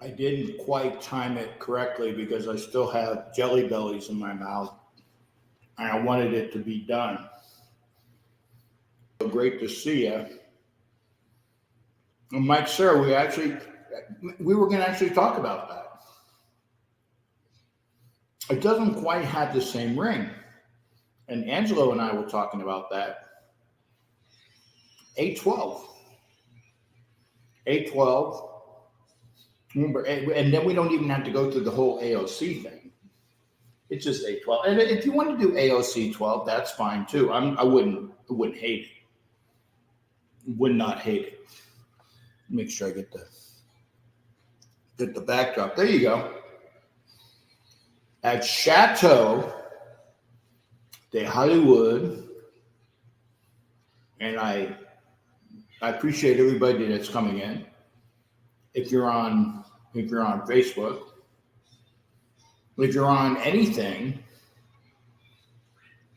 I didn't quite time it correctly because I still have jelly bellies in my mouth and I wanted it to be done. So great to see you. And Mike, sir, we were going to actually talk about that. It doesn't quite have the same ring. And Angelo and I were talking about that. 812. 812. Remember, and then we don't even have to go through the whole AOC thing. It's just 812. And if you want to do AOC 12, that's fine too. I wouldn't hate it. Would not hate it. Make sure I get the backdrop. There you go. At Chateau de Hollywood, and I appreciate everybody that's coming in. If you're on Facebook, if you're on anything,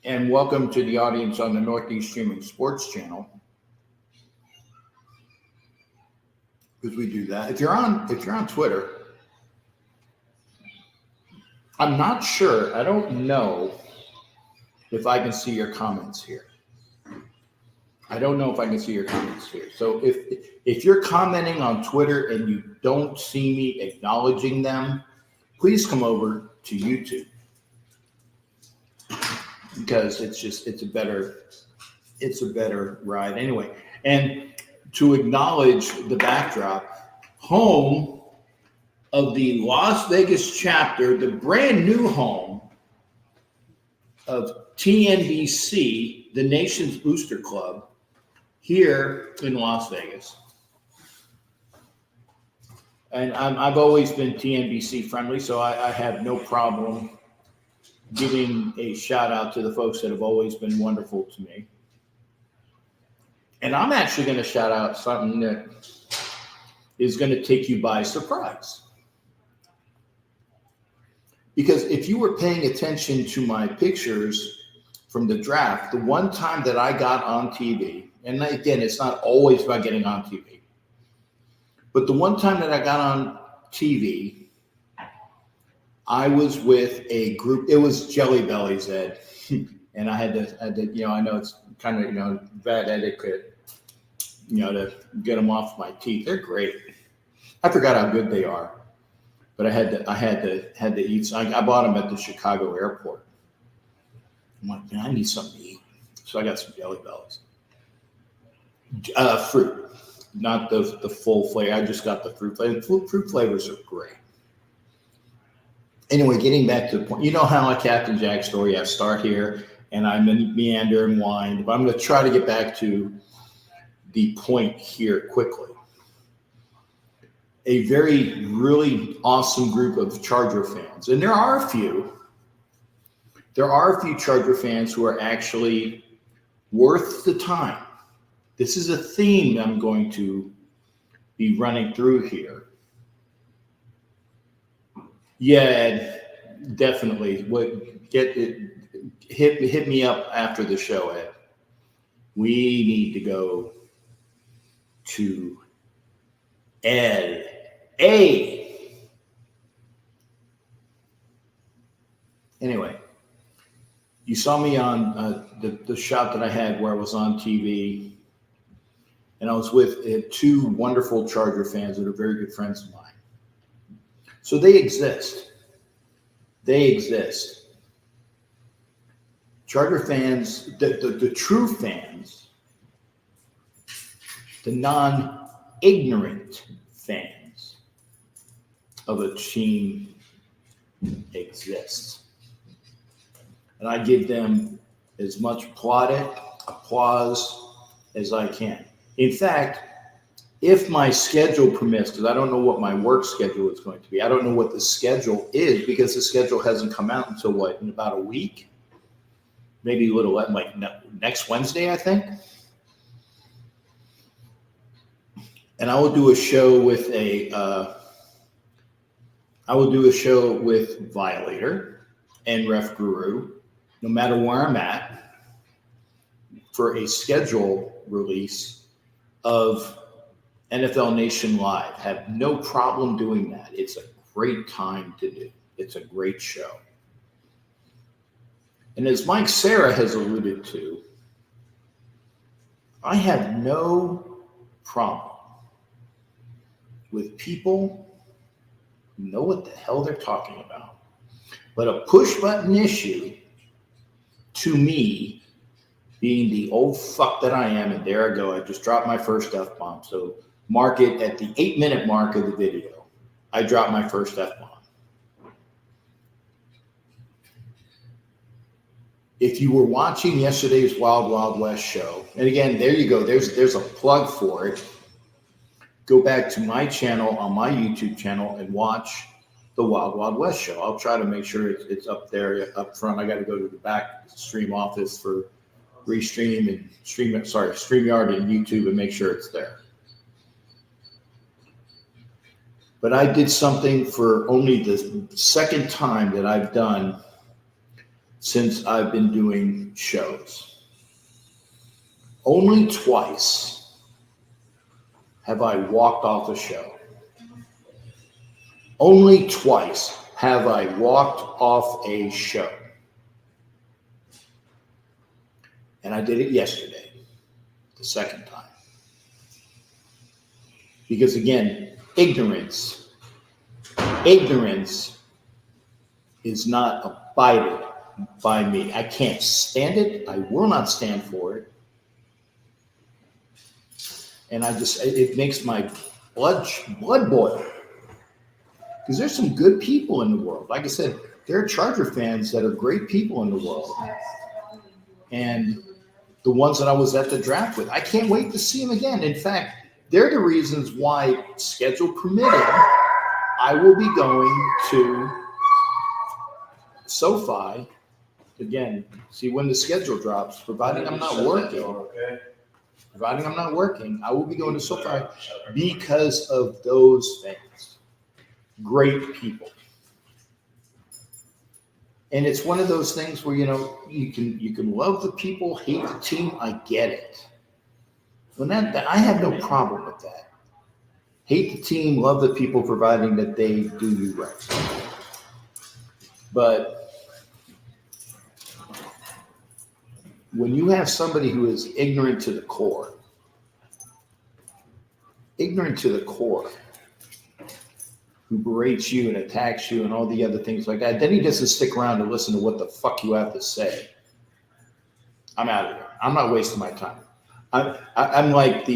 and welcome to the audience on the Northeast Streaming Sports Channel, because we do that. If you're on Twitter, I'm not sure. I don't know if I can see your comments here. I don't know if I can see your comments here. So if you're commenting on Twitter and you don't see me acknowledging them, please come over to YouTube, because it's a better ride anyway. And to acknowledge the backdrop, home of the Las Vegas chapter, the brand new home of TNBC, the nation's booster club, here in Las Vegas. And I've always been TNBC friendly, so I have no problem giving a shout out to the folks that have always been wonderful to me. And I'm actually going to shout out something that is going to take you by surprise. Because if you were paying attention to my pictures from the draft, the one time that I got on TV, and again, it's not always about getting on TV, but the one time that I got on TV, I was with a group. It was Jelly Bellies, Ed, and I had to, I know it's kind of, bad etiquette, to get them off my teeth. They're great. I forgot how good they are, but I had to eat. So I bought them at the Chicago airport. I'm like, man, I need something to eat, so I got some Jelly Bellies. Fruit, not the full flavor. I just got the fruit flavor. Fruit flavors are great. Anyway, getting back to the point, you know how a Captain Jack story, I start here and I meander and wind, but I'm going to try to get back to the point here quickly. A really awesome group of Charger fans, and there are a few Charger fans who are actually worth the time. This is a theme I'm going to be running through here. Yeah, definitely. Hit me up after the show, Ed. We need to go to LA. Anyway, you saw me on the shot that I had where I was on TV. And I was with two wonderful Charger fans that are very good friends of mine. So they exist. Charger fans, the true fans, the non-ignorant fans of a team exist. And I give them as much applause as I can. In fact, if my schedule permits, because I don't know what my work schedule is going to be. I don't know what the schedule is because the schedule hasn't come out until in about a week? Maybe a little like next Wednesday, I think. And I will do a show with Violator and Ref Guru, no matter where I'm at, for a schedule release of NFL Nation Live. Have no problem doing that. It's a great time to do. It's a great show. And as Mike Sarah has alluded to, I have no problem with people who know what the hell they're talking about. But a push button issue, to me, being the old fuck that I am, and there I go, I just dropped my first F-bomb. So mark it at the 8-minute mark of the video. I dropped my first F-bomb. If you were watching yesterday's Wild Wild West show, and again, there you go, there's a plug for it. Go back to my channel on my YouTube channel and watch the Wild Wild West show. I'll try to make sure it's up there, up front. I got to go to the back stream office for restream and StreamYard and YouTube and make sure it's there. But I did something for only the second time that I've done since I've been doing shows. Only twice have I walked off a show. Only twice have I walked off a show. And I did it yesterday, the second time. Because again, ignorance is not abided by me. I can't stand it. I will not stand for it. And it makes my blood boil. Because there's some good people in the world. Like I said, there are Charger fans that are great people in the world. And the ones that I was at the draft with, I can't wait to see them again. In fact, they're the reasons why, schedule permitting, I will be going to SoFi again. See when the schedule drops, providing I'm not working. Providing I'm not working, I will be going to SoFi because of those fans. Great people. And it's one of those things where, you can love the people, hate the team. I get it. When that I have no problem with that. Hate the team, love the people, providing that they do you right. But when you have somebody who is ignorant to the core, who berates you and attacks you and all the other things like that, then he doesn't stick around to listen to what the fuck you have to say. I'm out of here. I'm not wasting my time. I'm like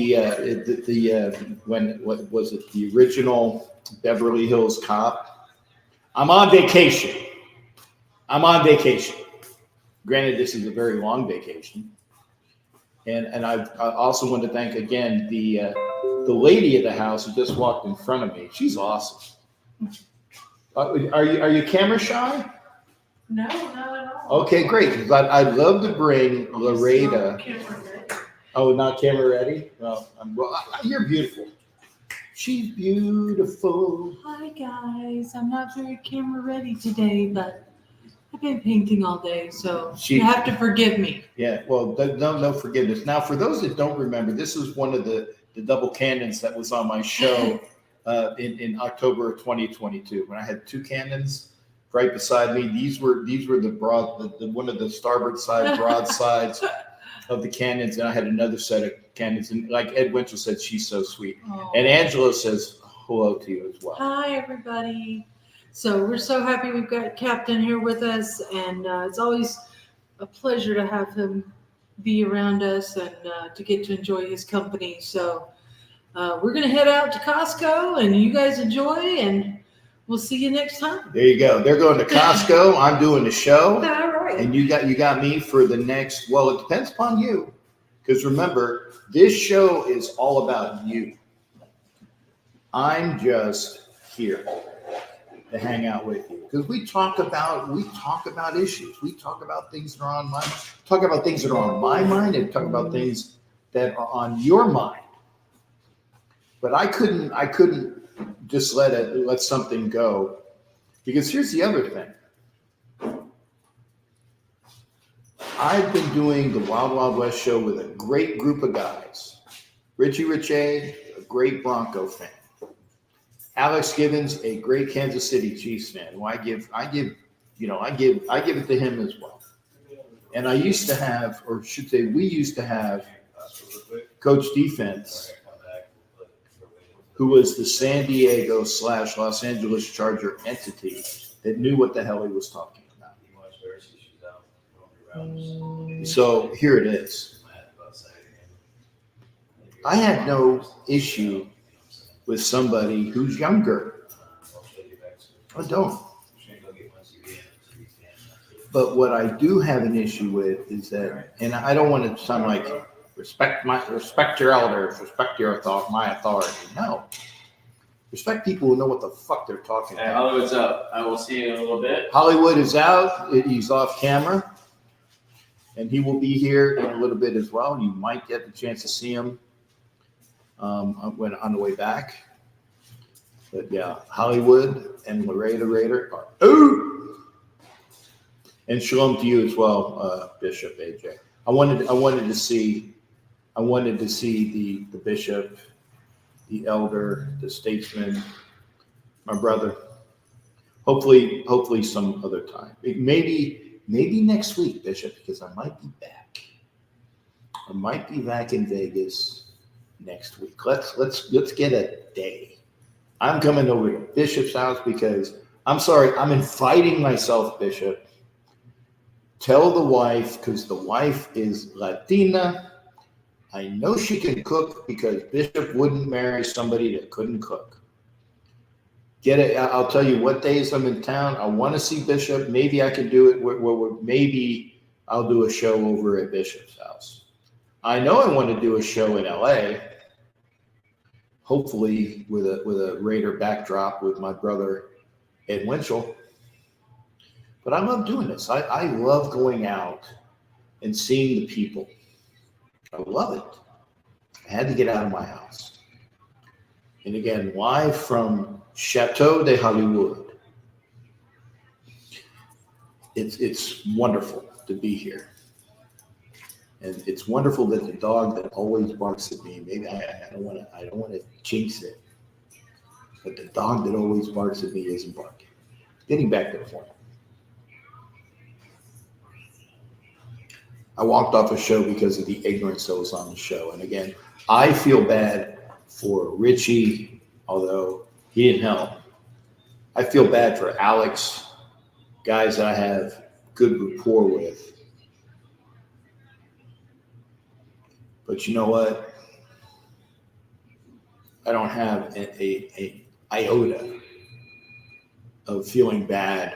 what was it, the original Beverly Hills Cop? I'm on vacation. Granted, this is a very long vacation. And I also want to thank again the lady of the house who just walked in front of me. She's awesome. Are you camera shy? No, not at all. Okay, great. But I'd love to bring Loretta. Oh, not camera ready? Well, you're beautiful. She's beautiful. Hi guys, I'm not very camera ready today, but I've been painting all day, so you have to forgive me. Yeah, well, no forgiveness. Now, for those that don't remember, this is one of the double cannons that was on my show in October of 2022 when I had two cannons right beside me. These were the one of the starboard side broadsides of the cannons, and I had another set of cannons. And like Ed Winchell said, she's so sweet. Aww. And Angela says hello to you as well. Hi, everybody. So we're so happy we've got Captain here with us, and it's always a pleasure to have him be around us and to get to enjoy his company. So we're going to head out to Costco, and you guys enjoy, and we'll see you next time. There you go. They're going to Costco. I'm doing the show. All right. And you got me for the next, well, it depends upon you. Because remember, this show is all about you. I'm just here to hang out with you. Because we talk about issues. We talk about things that are on my mind and talk about things that are on your mind. But I couldn't just let something go, because here's the other thing. I've been doing the Wild Wild West show with a great group of guys. Richie Richey, a great Bronco fan. Alex Gibbons, a great Kansas City Chiefs fan. Who I give it to him as well. And I used to have, or should say, we used to have Coach Defense, who was the San Diego / Los Angeles Charger entity that knew what the hell he was talking about. So here it is. I had no issue with somebody who's younger. I don't. But what I do have an issue with is that, and I don't want to sound like respect your elders, respect my authority. No. Respect people who know what the fuck they're talking about. Hollywood's up. I will see you in a little bit. Hollywood is out. He's off camera. And he will be here in a little bit as well. You might get the chance to see him on the way back. But yeah, Hollywood and Laredo Raider are and shalom to you as well, Bishop AJ. I wanted to see the bishop, the elder, the statesman, my brother. Hopefully some other time. Maybe next week, Bishop, because I might be back. I might be back in Vegas next week. Let's get a day. I'm coming over to Bishop's house because I'm inviting myself, Bishop. Tell the wife, because the wife is Latina. I know she can cook because Bishop wouldn't marry somebody that couldn't cook. I'll tell you what days I'm in town. I want to see Bishop. Maybe I can do it. Maybe I'll do a show over at Bishop's house. I know I want to do a show in LA. Hopefully with a Raider backdrop with my brother Ed Winchell. But I love doing this. I love going out and seeing the people. I love it. I had to get out of my house. And again, live from Chateau de Hollywood. It's wonderful to be here. And it's wonderful that the dog that always barks at me, maybe I don't want to jinx it, but the dog that always barks at me isn't barking. Getting back to the point. I walked off a show because of the ignorance that was on the show. And again, I feel bad for Richie, although he didn't help. I feel bad for Alex, guys that I have good rapport with. But you know what? I don't have a iota of feeling bad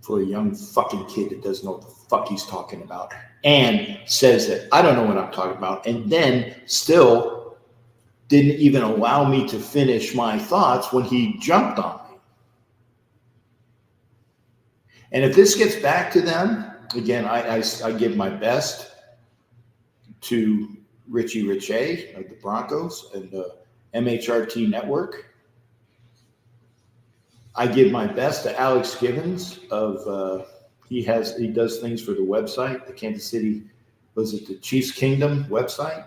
for a young fucking kid that doesn't know what the fuck he's talking about and says that I don't know what I'm talking about, and then still didn't even allow me to finish my thoughts when he jumped on me. And if this gets back to them, again, I give my best to Richie Richey of the Broncos and the MHRT network. I give my best to Alex Gibbons of he does things for the website, the Kansas City, was it the Chiefs Kingdom website?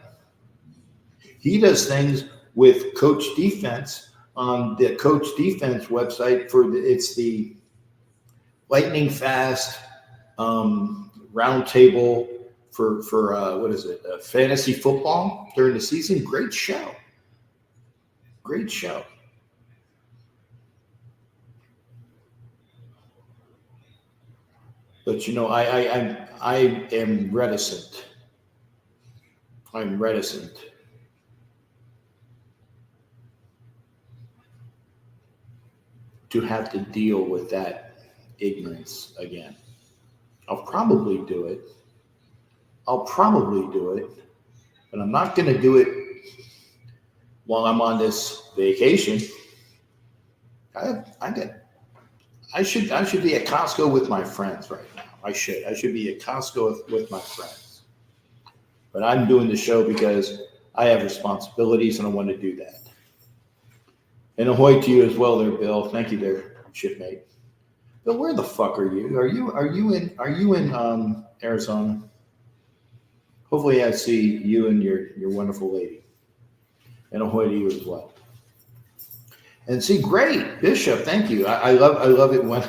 He does things with Coach Defense on the Coach Defense website it's the lightning fast roundtable for what is it? Fantasy football during the season. Great show. Great show. But you know, I am reticent. I'm reticent to have to deal with that ignorance again. I'll probably do it, but I'm not going to do it while I'm on this vacation. I should be at Costco with my friends right now. I should be at Costco with my friends. But I'm doing the show because I have responsibilities and I want to do that. And ahoy to you as well there, Bill. Thank you there, shipmate. Bill, where the fuck are you? Are you in Arizona? Hopefully I see you and your wonderful lady. And ahoy to you as well. And see, great, Bishop. Thank you. I love it when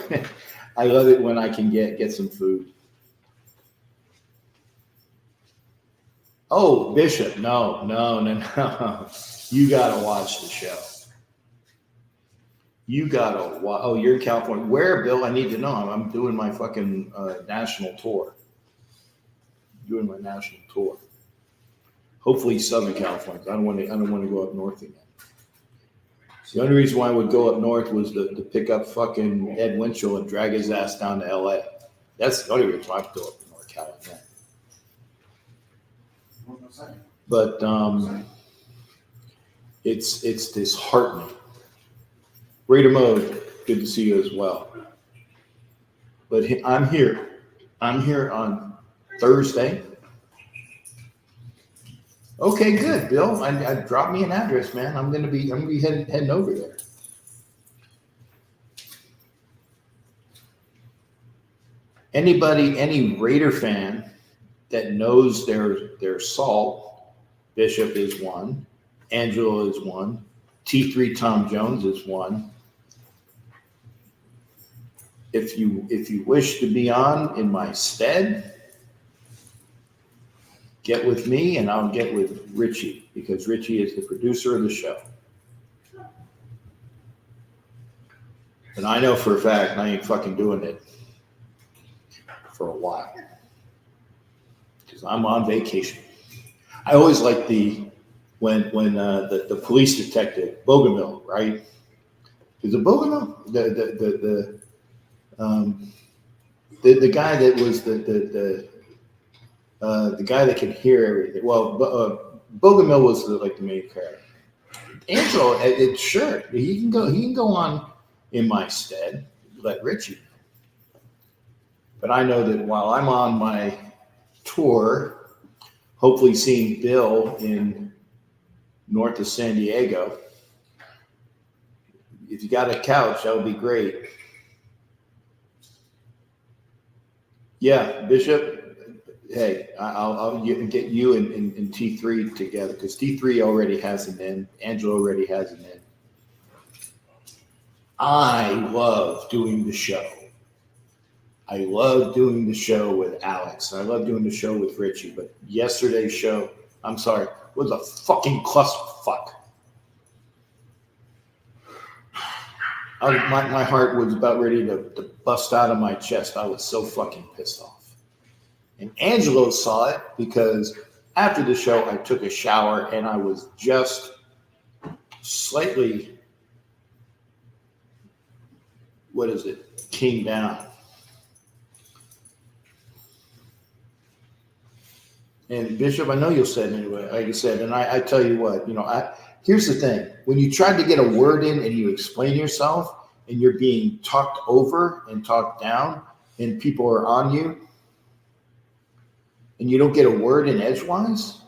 I love it when I can get some food. Oh, Bishop, no. You gotta watch the show. You gotta watch. Oh, you're in California. Where, Bill? I need to know. I'm doing my fucking national tour. Doing my national tour. Hopefully, Southern California. I don't want to go up north again. The only reason why I would go up north was to pick up fucking Ed Winchell and drag his ass down to LA. That's the only reason I'd go up to North Carolina. But it's disheartening. Raider Mode, good to see you as well. But I'm here. I'm here on Thursday. Okay, good, Bill. I drop me an address, man. I'm gonna be heading over there. Any Raider fan that knows their salt, Bishop is one, Angela is one, T3 Tom Jones is one. If you wish to be on in my stead, get with me and I'll get with Richie, because Richie is the producer of the show. And I know for a fact I ain't fucking doing it for a while, because I'm on vacation. I always like when the police detective Bogomil, right? Is it Bogomil? The guy that was the guy that could hear everything. Well, Bogomil was the main character. Angelo, sure, he can go on in my stead. Let Richie. But I know that while I'm on my tour, hopefully seeing Bill in north of San Diego, if you got a couch, that would be great. Yeah, Bishop. Hey, I'll get you and T3 together, because T3 already has an in. Angela already has an in. I love doing the show. I love doing the show with Alex. I love doing the show with Richie. But yesterday's show, I'm sorry, was a fucking clusterfuck. My heart was about ready to bust out of my chest. I was so fucking pissed off. And Angelo saw it, because after the show, I took a shower and I was just slightly, came down. And Bishop, I know you'll say it anyway, like I said, and I tell you what, here's the thing. When you try to get a word in and you explain yourself and you're being talked over and talked down and people are on you and you don't get a word in edgewise,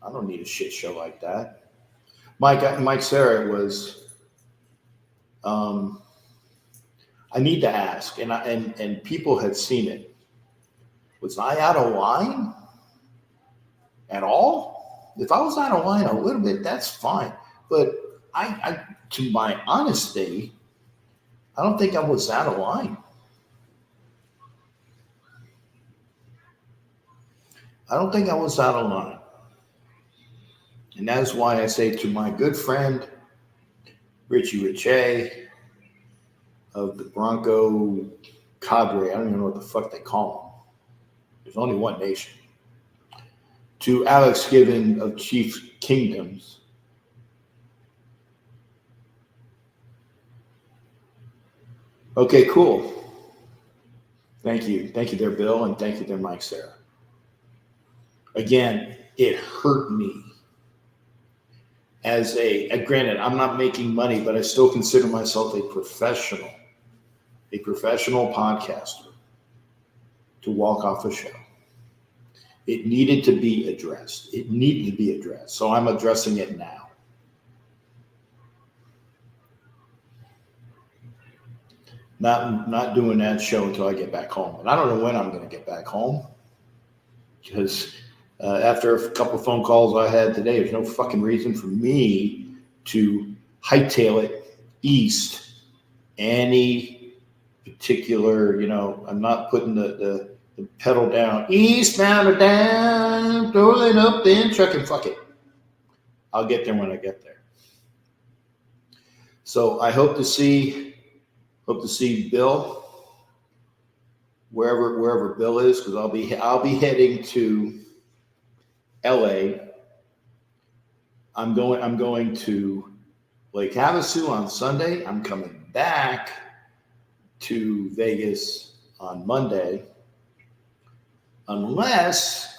I don't need a shit show like that. Mike Sarah was, I need to ask, and people had seen it. Was I out of line at all? If I was out of line a little bit, that's fine. But I to my honesty, I don't think I was out of line. I don't think I was out of line. And that's why I say to my good friend, Richie Riche of the Bronco cadre, I don't even know what the fuck they call them. There's only one nation. To Alex Given of Chief Kingdoms. Okay, cool. Thank you. Thank you there, Bill, and thank you there, Mike Sarah. Again, it hurt me. Granted, I'm not making money, but I still consider myself a professional podcaster, to walk off a show. It needed to be addressed. So I'm addressing it now. Not doing that show until I get back home. And I don't know when I'm going to get back home, because after a couple of phone calls I had today, there's no fucking reason for me to hightail it east any particular, I'm not putting the pedal down, eastbound or down, throwing up, then trucking, fuck it. I'll get there when I get there. So I hope to see Bill wherever Bill is, because I'll be heading to LA. I'm going to Lake Havasu on Sunday. I'm coming back to Vegas on Monday, unless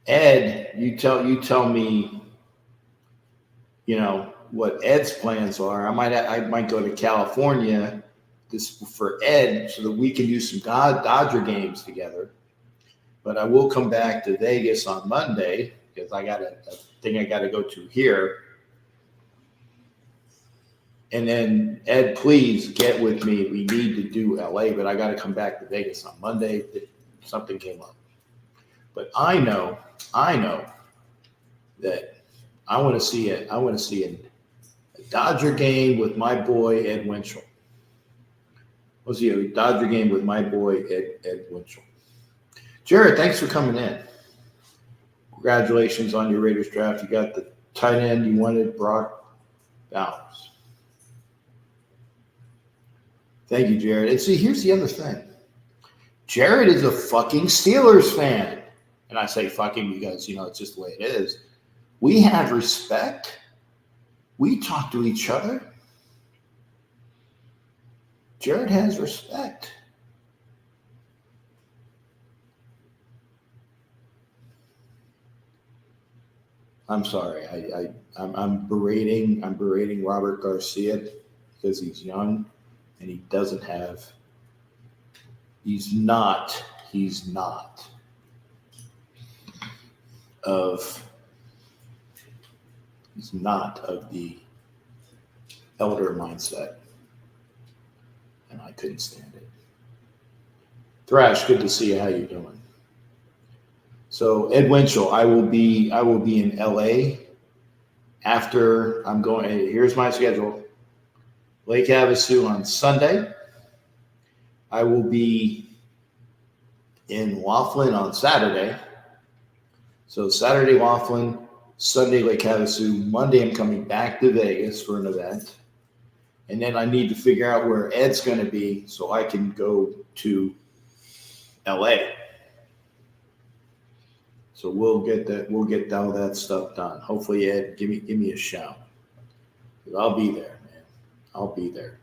Ed, you tell me, what Ed's plans are. I might go to California for Ed so that we can do some Dodger games together. But I will come back to Vegas on Monday because I got a thing I got to go to here. And then Ed, please get with me. We need to do LA, but I got to come back to Vegas on Monday. Something came up. But I know that I want to see a Dodger game with my boy Ed Winchell. We'll see a Dodger game with my boy Ed Winchell. Jared, thanks for coming in. Congratulations on your Raiders draft. You got the tight end you wanted, Brock Bowers. Thank you, Jared. And see, here's the other thing. Jared is a fucking Steelers fan. And I say fucking because, it's just the way it is. We have respect. We talk to each other. Jared has respect. I'm sorry. I'm berating Robert Garcia because he's young and he's not of the elder mindset, and I couldn't stand it. Thrash, good to see you. How you doing? So Ed Winchell, I will be in LA after I'm going. Here's my schedule: Lake Havasu on Sunday. I will be in Laughlin on Saturday. So Saturday Laughlin, Sunday Lake Havasu. Monday I'm coming back to Vegas for an event. And then I need to figure out where Ed's going to be so I can go to LA. So we'll get all that stuff done. Hopefully, Ed, give me a shout. I'll be there, man. I'll be there.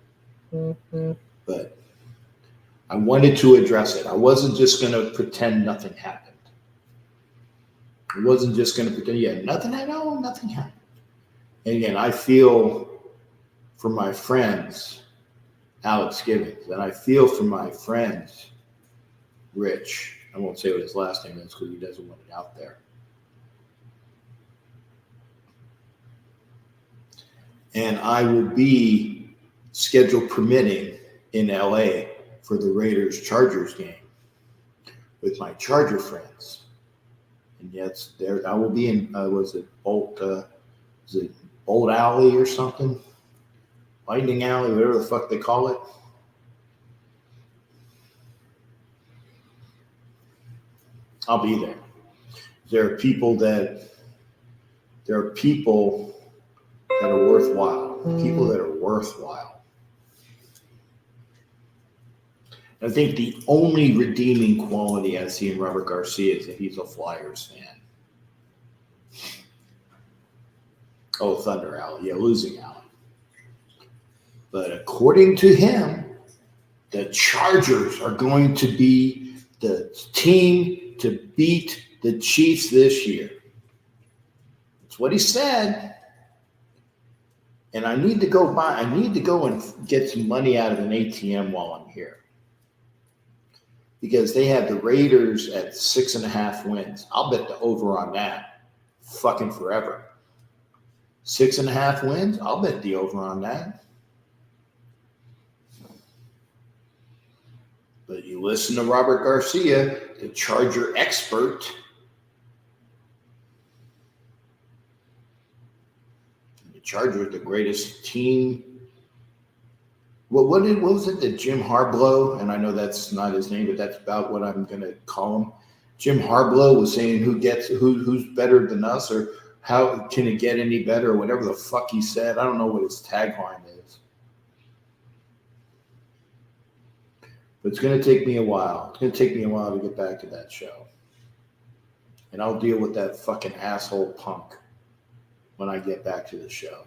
Mm-hmm. But I wanted to address it. I wasn't just going to pretend nothing happened. I wasn't just going to pretend, nothing happened. And again, I feel for my friends, Alex Gibbons, and I feel for my friends, Rich. I won't say what his last name is because he doesn't want it out there. And I will be schedule permitting in LA for the Raiders-Chargers game with my Charger friends. And yes, there I will be in. Was it Bolt Alley or something? Lightning Alley, whatever the fuck they call it. I'll be there. There are people that are worthwhile. People that are worthwhile. I think the only redeeming quality I see in Robert Garcia is that he's a Flyers fan. Oh, Thunder Alley. Yeah, losing Alley. But according to him, the Chargers are going to be the team to beat the Chiefs this year. That's what he said. And I need to go and get some money out of an ATM while I'm here. Because they have the Raiders at 6.5 wins. I'll bet the over on that fucking forever. 6.5 wins, I'll bet the over on that. But you listen to Robert Garcia, the Charger expert. The Chargers, the greatest team. What was it that Jim Harbaugh, and I know that's not his name, but that's about what I'm going to call him. Jim Harbaugh was saying who's better than us, or how can it get any better, or whatever the fuck he said. I don't know what his tagline is. But it's going to take me a while. It's going to take me a while to get back to that show. And I'll deal with that fucking asshole punk when I get back to the show.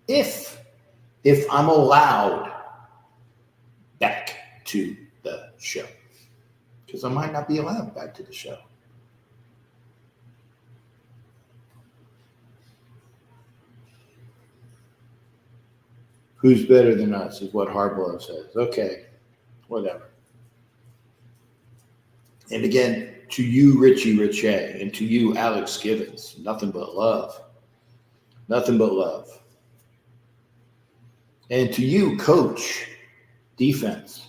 If I'm allowed back to the show. Because I might not be allowed back to the show. Who's better than us is what Harbaugh says. Okay, whatever. And again, to you, Richie Richey, and to you, Alex Givens, nothing but love. Nothing but love. And to you, Coach Defense,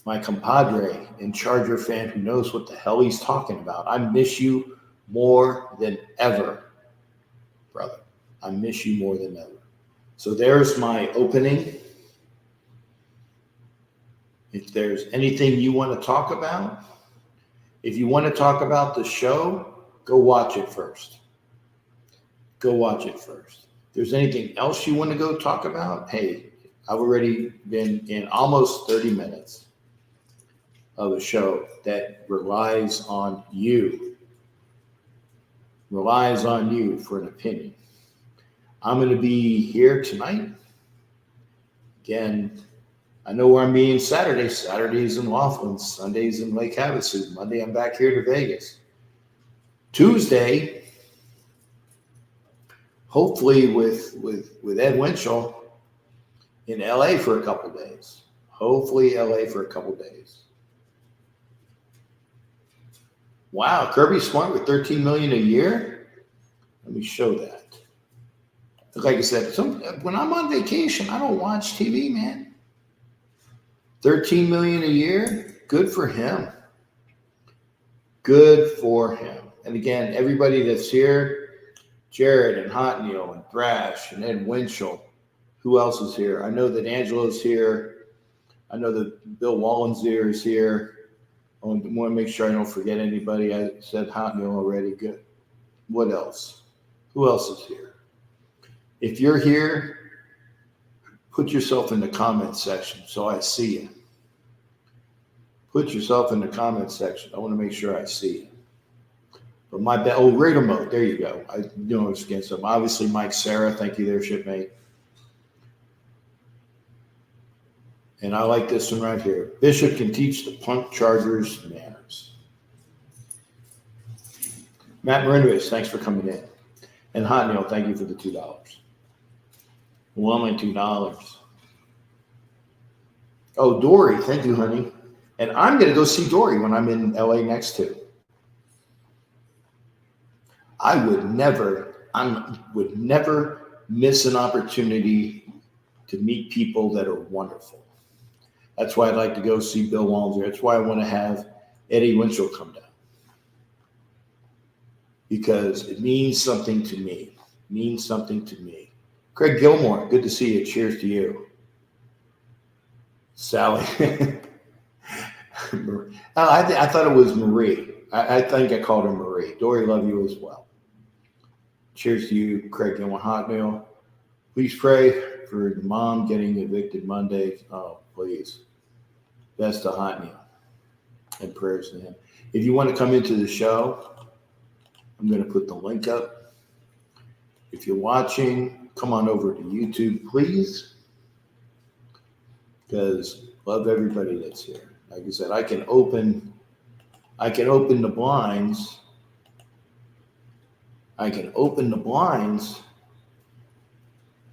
my compadre and Charger fan who knows what the hell he's talking about. I miss you more than ever, brother. I miss you more than ever. So there's my opening. If there's anything you want to talk about, if you want to talk about the show, go watch it first. Go watch it first. If there's anything else you want to go talk about, hey, I've already been in almost 30 minutes of a show that relies on you. Relies on you for an opinion. I'm going to be here tonight. Again, I know where I'm being Saturday. Saturday's in Laughlin. Sunday's in Lake Havasu. Monday, I'm back here to Vegas. Tuesday, hopefully with Ed Winchell in LA for a couple days. Hopefully LA for a couple days. Wow, Kirby Smart with $13 million a year? Let me show that. Like I said, when I'm on vacation, I don't watch TV, man. $13 million a year, good for him. Good for him. And again, everybody that's here, Jared and Hotneil and Thrash and Ed Winchell. Who else is here? I know that Angela's here. I know that Bill Wallenzier is here. I want to make sure I don't forget anybody. I said Hotneil already. Good. What else? Who else is here? If you're here, put yourself in the comment section so I see you. Put yourself in the comment section. I want to make sure I see you. But my radar mode. There you go. I know it's against them. Obviously, Mike Sarah. Thank you there, shipmate. And I like this one right here. Bishop can teach the punk Chargers manners. Matt Marinovich, thanks for coming in. And Hotneil, thank you for the $2. Well, my $2. Oh, Dory, thank you, honey. And I'm going to go see Dory when I'm in LA next to. I would never miss an opportunity to meet people that are wonderful. That's why I'd like to go see Bill Wallenser. That's why I want to have Eddie Winchell come down. Because it means something to me. It means something to me. Craig Gilmore, good to see you. Cheers to you. Sally. I thought it was Marie. I think I called her Marie. Dory, love you as well. Cheers to you, Craig Gilmore. Hotmail. Please pray for the mom getting evicted Monday. Oh, please. Best to Hotmail. And prayers to him. If you want to come into the show, I'm going to put the link up. If you're watching, come on over to YouTube, please. Because love everybody that's here. Like I said, I can open the blinds. I can open the blinds.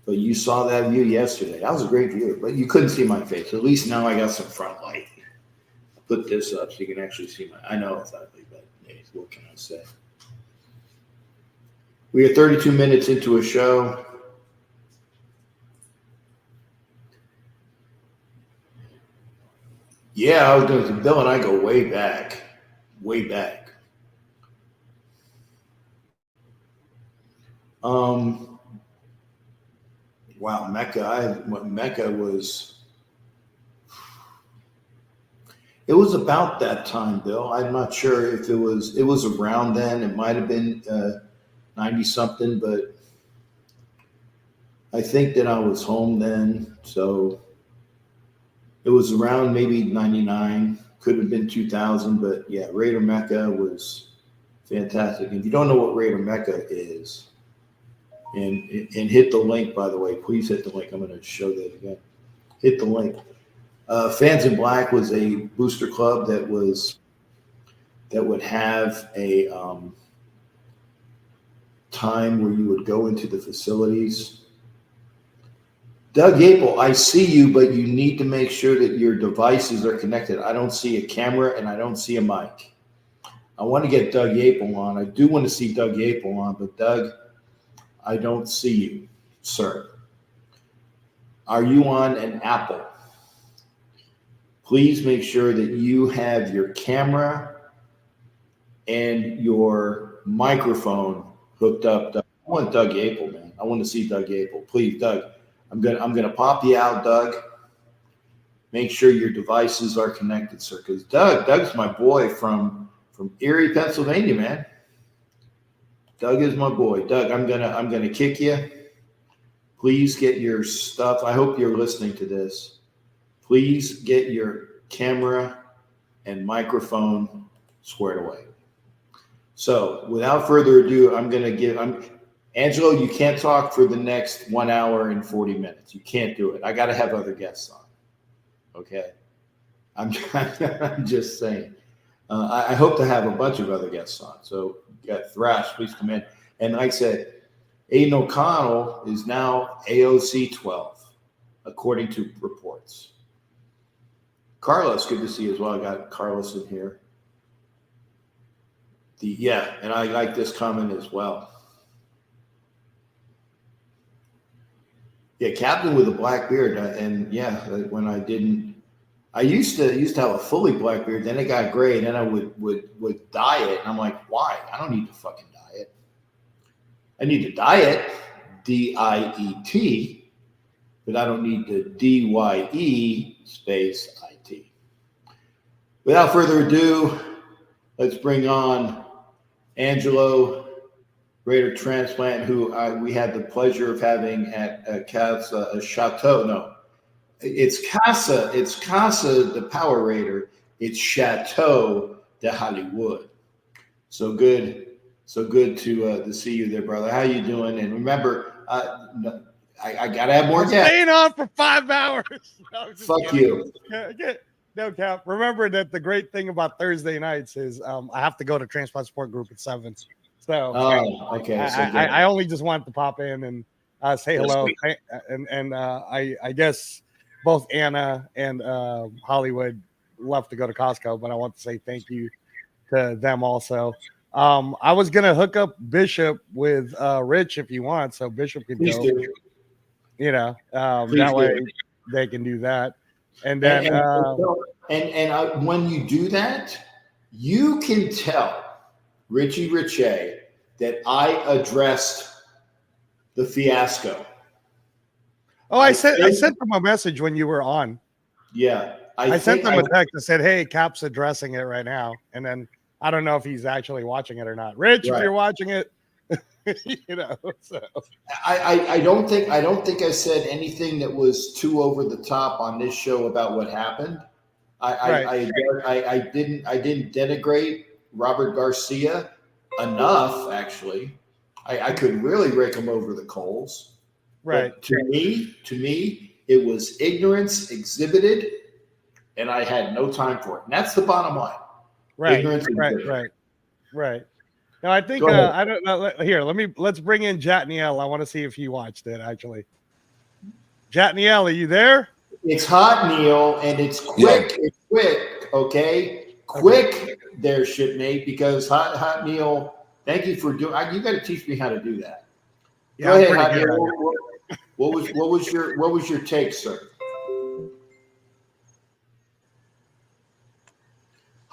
But you saw that view yesterday. That was a great view, but you couldn't see my face. At least now I got some front light. I'll put this up so you can actually see I know it's ugly, but hey, what can I say? We are 32 minutes into a show. Yeah, I was going to. Bill and I go way back, way back. Um, wow, Mecca was. It was about that time, Bill. I'm not sure if it was. It was around then. It might have been 90 something, but I think that I was home then, so it was around maybe 99. Could have been 2000, but yeah, Raider Mecca was fantastic. If you don't know what Raider Mecca is, and hit the link, by the way, please hit the link. I'm going to show that again. Hit the link. Fans in Black was a booster club that would have a time where you would go into the facilities. Doug Yapel, I see you, but you need to make sure that your devices are connected. I don't see a camera and I don't see a mic. I want to get Doug Yapel on. I do want to see Doug Yapel on, but Doug, I don't see you, sir. Are you on an Apple? Please make sure that you have your camera and your microphone hooked up. I want Doug Yapel, man. I want to see Doug Yapel. Please, Doug. I'm gonna pop you out, Doug. Make sure your devices are connected, sir. Because Doug's my boy from Erie, Pennsylvania, man. Doug is my boy. Doug, I'm gonna kick you. Please get your stuff. I hope you're listening to this. Please get your camera and microphone squared away. So, without further ado, Angelo, you can't talk for the next 1 hour and 40 minutes. You can't do it. I got to have other guests on. Okay. I'm just saying. I hope to have a bunch of other guests on. So, Thrash, please come in. And like I said, Aiden O'Connell is now AOC 12, according to reports. Carlos, good to see you as well. I got Carlos in here. And I like this comment as well. Yeah, Captain with a black beard, and yeah, when I used to have a fully black beard. Then it got gray, and then I would dye it, and I'm like, why? I don't need to fucking dye it. I need to dye it, DIET, but I don't need to DYE space IT. Without further ado, let's bring on Angelo Raider Transplant, who we had the pleasure of having at Casa Chateau. No, it's Casa the Power Raider. It's Chateau de Hollywood. So good to see you there, brother. How you doing? And remember, I gotta have more guests. Staying on for 5 hours. Fuck you. No cap. Remember that the great thing about Thursday nights is I have to go to Transplant Support Group at 7. So okay. I only just wanted to pop in and say hello. And I guess both Anna and Hollywood left to go to Costco, but I want to say thank you to them also. I was gonna hook up Bishop with Rich if you want, so Bishop can Please go. do. You know, that way they can do that. And then when you do that, you can tell Richie Richey that I addressed the fiasco. Oh, I sent them a message when you were on. Yeah. I sent them a text that said, "Hey, Cap's addressing it right now." And then I don't know if he's actually watching it or not. Rich, if you're watching it, you know. So I don't think I said anything that was too over the top on this show about what happened. I didn't denigrate Robert Garcia enough, actually. I could really rake him over the coals. Right. But to me, it was ignorance exhibited, and I had no time for it. And that's the bottom line. Right. Ignorance exhibited. Right. Now I think I don't know. Here, let's bring in Jatniel. I want to see if he watched it actually. Jatniel, are you there? It's hot, Neil, and it's quick. Yeah. It's quick, okay? Quick there, shipmate, because hot Neil, thank you for doing. You got to teach me how to do that. Yeah, go ahead, hot Neil. What was your take, sir?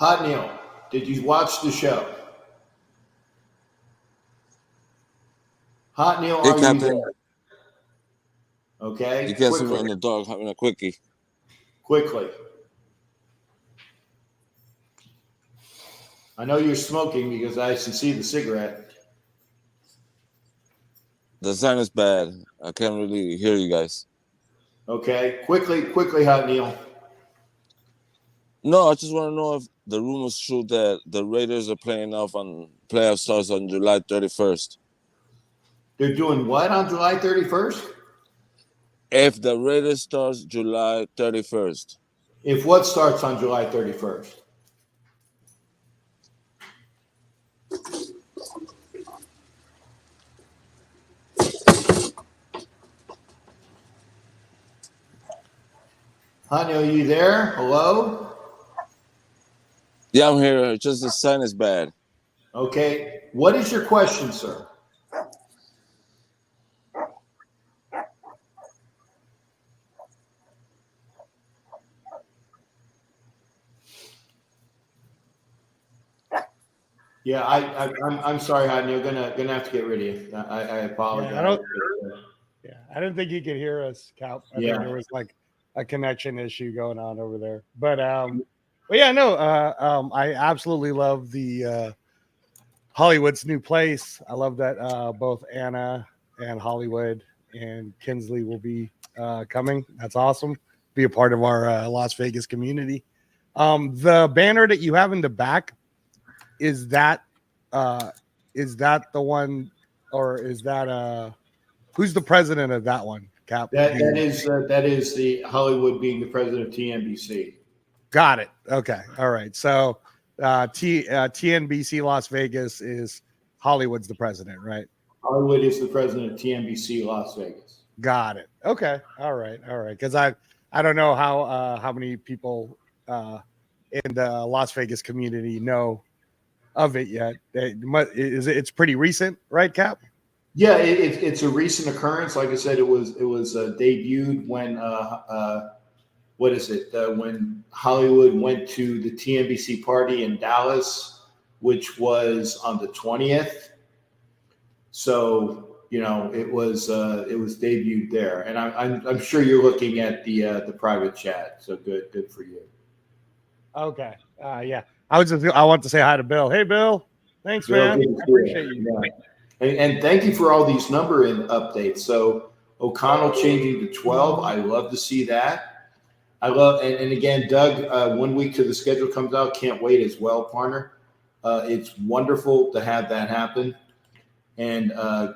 Hot Neil, did you watch the show? Hot Neil, Hey, are you Captain. there? Okay, You catch me quickly, in the dark having a quickie. quickly. I know you're smoking because I can see the cigarette. The sign is bad. I can't really hear you guys. Okay, quickly, Hot Neil. No, I just want to know if the rumors true that the Raiders are playing off on playoff starts on July 31st. They're doing what on July 31st? If the Raiders starts July 31st, If what starts on July 31st? Honey, are you there? Hello? yeah, I'm here. Just the sign is bad. Okay. What is your question, sir? Yeah, I'm sorry, honey. I'm gonna have to get rid of you. I apologize. I didn't think you could hear us, Cal. I Yeah. think there was like a connection issue going on over there. But yeah, no, I absolutely love the Hollywood's new place. I love that both Anna and Hollywood and Kinsley will be coming. That's awesome. Be a part of our Las Vegas community. The banner that you have in the back, is that the one, or is that who's the president of that one, Cap? That is the Hollywood being the president of TNBC. Got it. Okay. All right. So TNBC Las Vegas is Hollywood's the president, right? Hollywood is the president of TNBC Las Vegas. Got it. Okay. All right. Because I don't know how many people in the Las Vegas community know of it yet. It's pretty recent, right, Cap? Yeah, it's a recent occurrence. Like I said, it was debuted when when Hollywood went to the TNBC party in Dallas, which was on the 20th. So it was debuted there, and I'm sure you're looking at the private chat. So good for you. Okay. Yeah. I want to say hi to Bill. Hey, Bill. Thanks, Bill, man. I appreciate you. Yeah. And thank you for all these number updates. So O'Connell changing to 12. I love to see that. I love, and again, Doug, 1 week to the schedule comes out. Can't wait as well, partner. It's wonderful to have that happen. And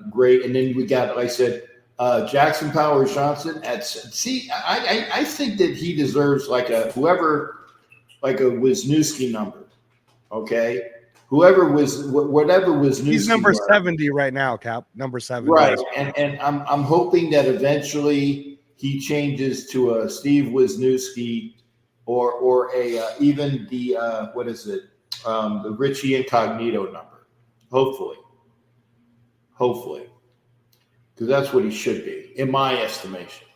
great. And then we got, like I said, Jackson Powers Johnson I think that he deserves whatever Wisniewski number. Okay. Whatever Wisniewski. He's number 70 right now, Cap. Number 70. Right. And I'm hoping that eventually he changes to a Steve Wisniewski or even the the Richie Incognito number. Hopefully. Because that's what he should be, in my estimation.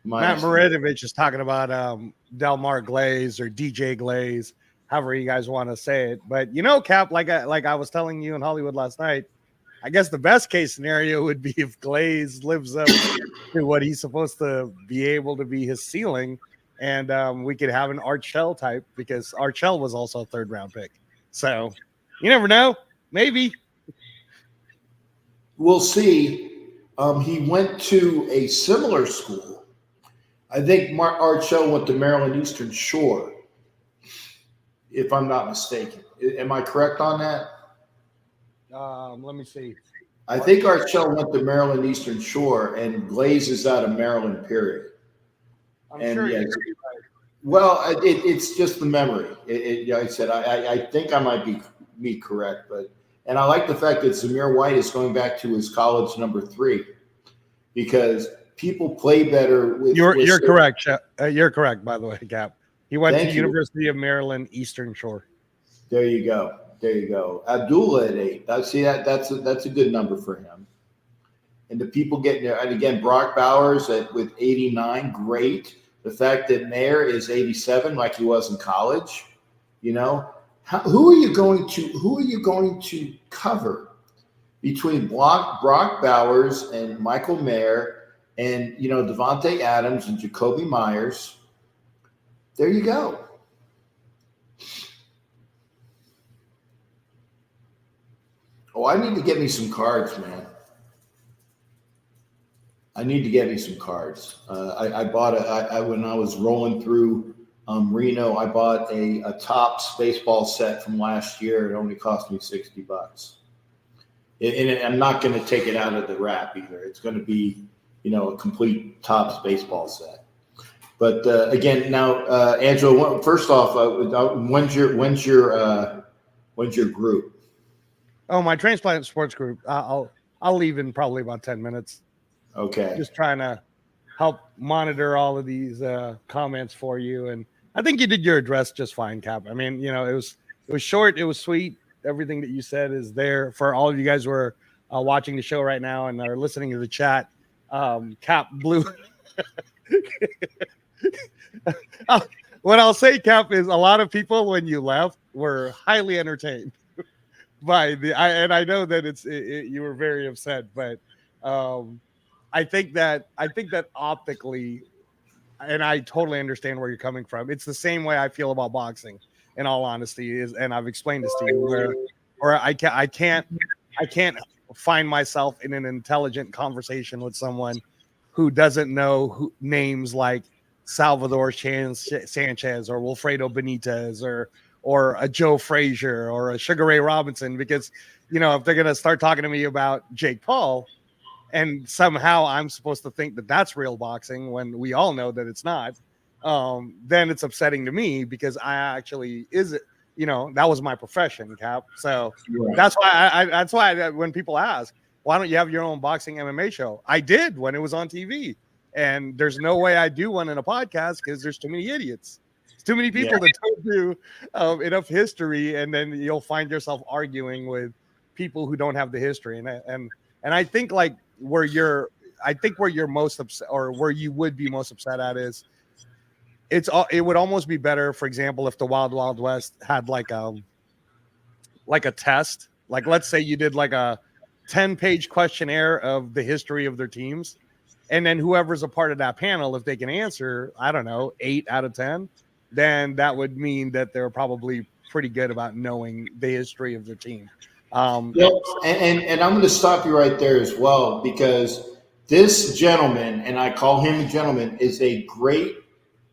Matt Moradovich is talking about Delmar Glaze or DJ Glaze, however you guys want to say it. But Cap, like I was telling you in Hollywood last night, I guess the best case scenario would be if Glaze lives up to what he's supposed to be able to be his ceiling, and we could have an Art Shell type, because Art Shell was also a 3rd round pick. So you never know. Maybe. We'll see. He went to a similar school. I think Art Shell went to Maryland Eastern Shore, if I'm not mistaken. Am I correct on that? Let me see. I think Art Shell went to Maryland Eastern Shore, and Glaze is out of Maryland, period. I'm sure you're right. Well, it's just the memory. Like I said, I think I might be correct, and I like the fact that Zamir White is going back to his college number 3, because people play better with. You're correct. You're correct, by the way, Cap. He went to University of Maryland Eastern Shore. There you go. Abdullah at 8. That's a good number for him. And the people getting there, and again, Brock Bowers with 89, great. The fact that Mayer is 87, like he was in college, Who are you going to cover between Brock Bowers and Michael Mayer and Devontae Adams and Jacoby Myers? There you go. Oh, I need to get me some cards, man. I need to get me some cards. I bought when I was rolling through Reno, I bought a Topps baseball set from last year. It only cost me $60. And I'm not going to take it out of the wrap either. It's going to be, a complete Topps baseball set. But again, now, Angelo, first off, when's your group? Oh, my transplant sports group. I'll leave in probably about 10 minutes. Okay. Just trying to help monitor all of these comments for you, and I think you did your address just fine, Cap. I mean, it was short, it was sweet. Everything that you said is there for all of you guys who are watching the show right now and are listening to the chat. Cap blew. What I'll say, Cap, is a lot of people when you left were highly entertained by and I know that you were very upset, but I think that optically, and I totally understand where you're coming from. It's the same way I feel about boxing, in all honesty, and I've explained this to you, where I can't find myself in an intelligent conversation with someone who doesn't know names like Salvador Sanchez or Wilfredo Benitez or a Joe Frazier or a Sugar Ray Robinson, because if they're gonna start talking to me about Jake Paul, and somehow I'm supposed to think that that's real boxing when we all know that it's not, then it's upsetting to me, because I actually that was my profession, Cap. So that's why when people ask, why don't you have your own boxing MMA show? I did when it was on TV, and there's no way I do one in a podcast because there's too many idiots. There's too many people that don't do enough history, and then you'll find yourself arguing with people who don't have the history. And I think where you're most upset, or where you would be most upset at, is it would almost be better, for example, if the Wild Wild West had like a test. Like, let's say you did like a 10-page questionnaire of the history of their teams, and then whoever's a part of that panel, if they can answer, I don't know, 8 out of 10, then that would mean that they're probably pretty good about knowing the history of their team. And I'm going to stop you right there as well, because this gentleman, and I call him a gentleman, is a great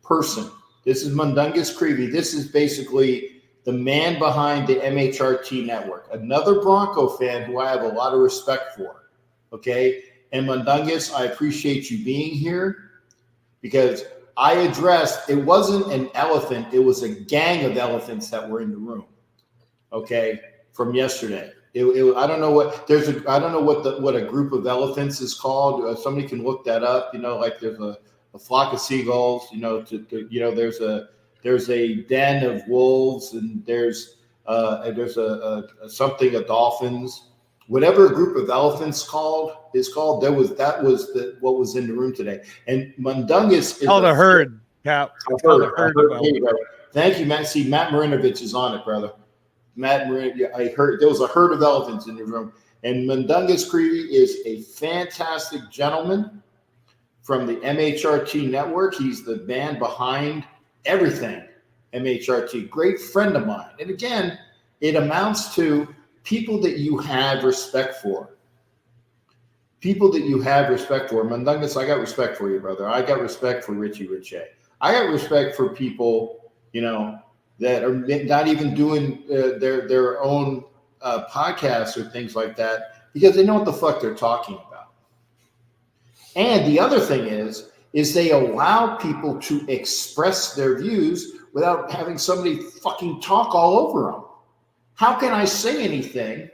person. This is Mundungus Creevy. This is basically the man behind the MHRT network, another Bronco fan who I have a lot of respect for. Okay. And Mundungus, I appreciate you being here, because I addressed, it wasn't an elephant, it was a gang of elephants that were in the room. Okay. From yesterday. I don't know what a group of elephants is called. Somebody can look that up. Like there's a flock of seagulls. There's a den of wolves, and there's something of dolphins. Whatever a group of elephants is called. What was in the room today. And Mundungus is called a herd. Cap. It's called a herd. Thank you, Matt. See, Matt Marinovich is on it, brother. Matt Marin, I heard there was a herd of elephants in the room. And Mundungus Creevy is a fantastic gentleman from the MHRT network. He's the man behind everything MHRT. Great friend of mine. And again, it amounts to people that you have respect for. People that you have respect for. Mundungus, I got respect for you, brother. I got respect for Richie Richey. I got respect for people, that are not even doing their own podcasts or things like that, because they know what the fuck they're talking about. And the other thing is they allow people to express their views without having somebody fucking talk all over them. How can I say anything?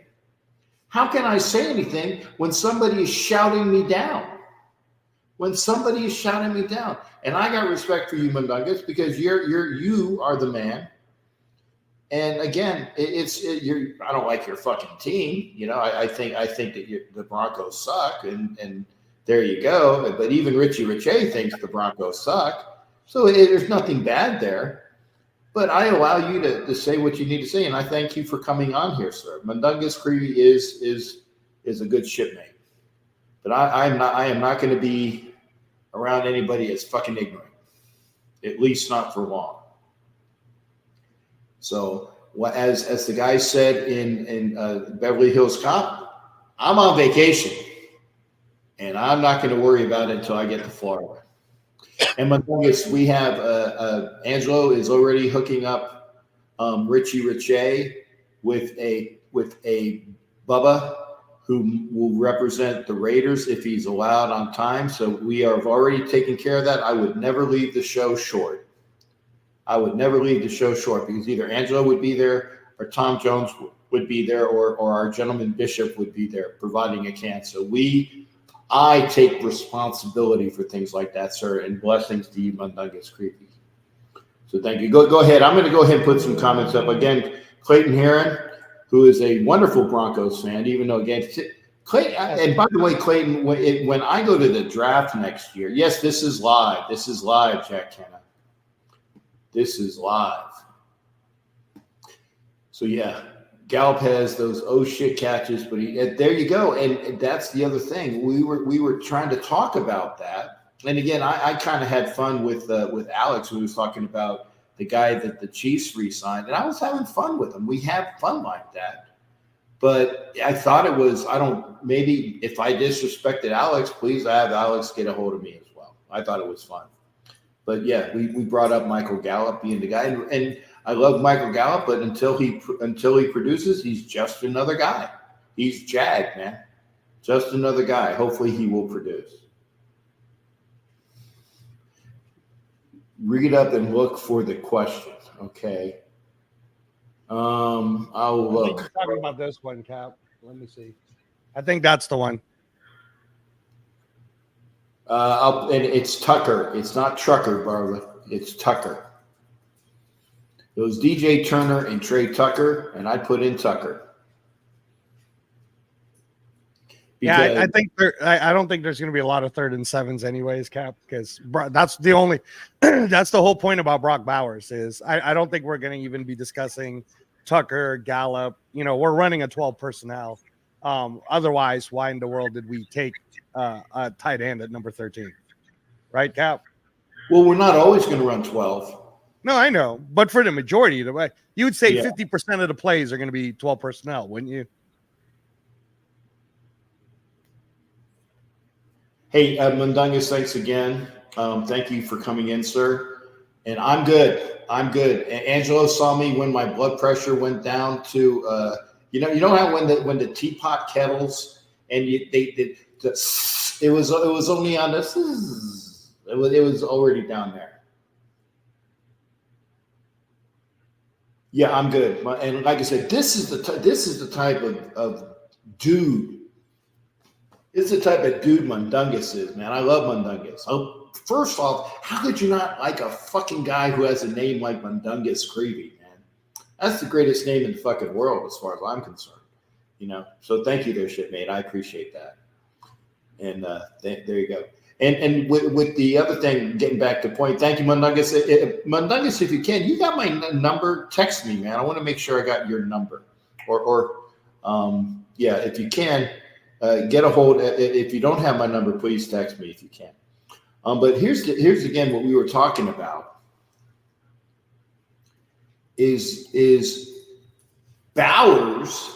When somebody is shouting me down? And I got respect for you, Mundungus, because you are the man. And again, I don't like your fucking team. I think that the Broncos suck, and there you go. But even Richie Richey thinks the Broncos suck. So there's nothing bad there. but I allow you to say what you need to say, and I thank you for coming on here, sir. Mundungus Creevy is a good shipmate, but I am not going to be around anybody that's fucking ignorant, at least not for long. So, as the guy said in Beverly Hills Cop, I'm on vacation, and I'm not going to worry about it until I get to Florida. And Mundungus, we have Angelo is already hooking up Richie Riche with a Bubba who will represent the Raiders if he's allowed on time. So we have already taken care of that. I would never leave the show short. I would never leave the show short because either Angelo would be there or Tom Jones would be there or our gentleman Bishop would be there providing a can. So I take responsibility for things like that, sir, and blessings to you, Mundungus Creepy. So thank you. Go ahead. I'm going to go ahead and put some comments up. Again, Clayton Heron, who is a wonderful Broncos fan, even though, again, Clayton, and by the way, Clayton, when I go to the draft next year, yes, this is live. This is live, Jack Kenna. This is live. So, yeah. Gallup has those shit catches, but there you go. And that's the other thing. We were trying to talk about that. And again, I kind of had fun with Alex, who was talking about the guy that the Chiefs re-signed, and I was having fun with him. We have fun like that. But I thought it was, maybe if I disrespected Alex, please have Alex get a hold of me as well. I thought it was fun. But yeah, we brought up Michael Gallup being the guy, and I love Michael Gallup, but until he produces, he's just another guy. He's Jag, man. Just another guy. Hopefully he will produce. Read up and look for the question. Okay. I'll look. I think you're talking about this one, Cap. Let me see. I think that's the one. And it's Tucker. It's not Trucker, Barbara. It's Tucker. It was DJ Turner and Trey Tucker, and I put in Tucker. Yeah, I think I don't think there's going to be a lot of 3rd and 7s anyways, Cap, because that's the only that's the whole point about Brock Bowers is I don't think we're going to even be discussing Tucker, Gallup. We're running a 12 personnel. Otherwise, why in the world did we take a tight end at number 13? Right, Cap? Well, we're not always going to run 12. No, I know, but for the majority of the way, you would say 50% of the plays are going to be 12 personnel, wouldn't you? Hey, Mundungus, thanks again. Thank you for coming in, sir. And I'm good. Angelo saw me when my blood pressure went down to, you know how when the teapot kettles and it was only on this, it was already down there. Yeah, I'm good. And like I said, this is the type of dude. This is the type of dude Mundungus is, man. I love Mundungus. First off, how could you not like a fucking guy who has a name like Mundungus Creevy, man? That's the greatest name in the fucking world as far as I'm concerned. So thank you there, shipmate. I appreciate that. And there you go. And with the other thing, getting back to point, thank you, Mundungus. Mundungus, if you can, you got my number, text me, man. I want to make sure I got your number. Or if you can, get a hold. If you don't have my number, please text me if you can. But here's again what we were talking about is Bowers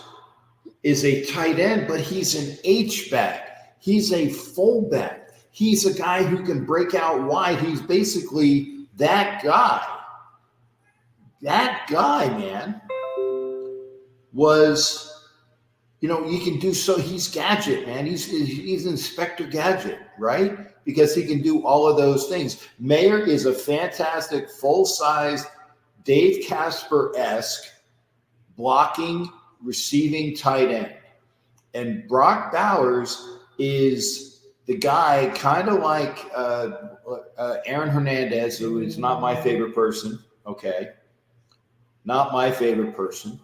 is a tight end, but he's an H-back. He's a fullback. He's a guy who can break out wide. He's basically that guy. That guy, man, was, you can do so. He's Gadget, man. He's Inspector Gadget, right? Because he can do all of those things. Mayer is a fantastic full-size Dave Casper-esque blocking, receiving tight end. And Brock Bowers is the guy kind of like Aaron Hernandez, who is not my favorite person. Okay. Not my favorite person.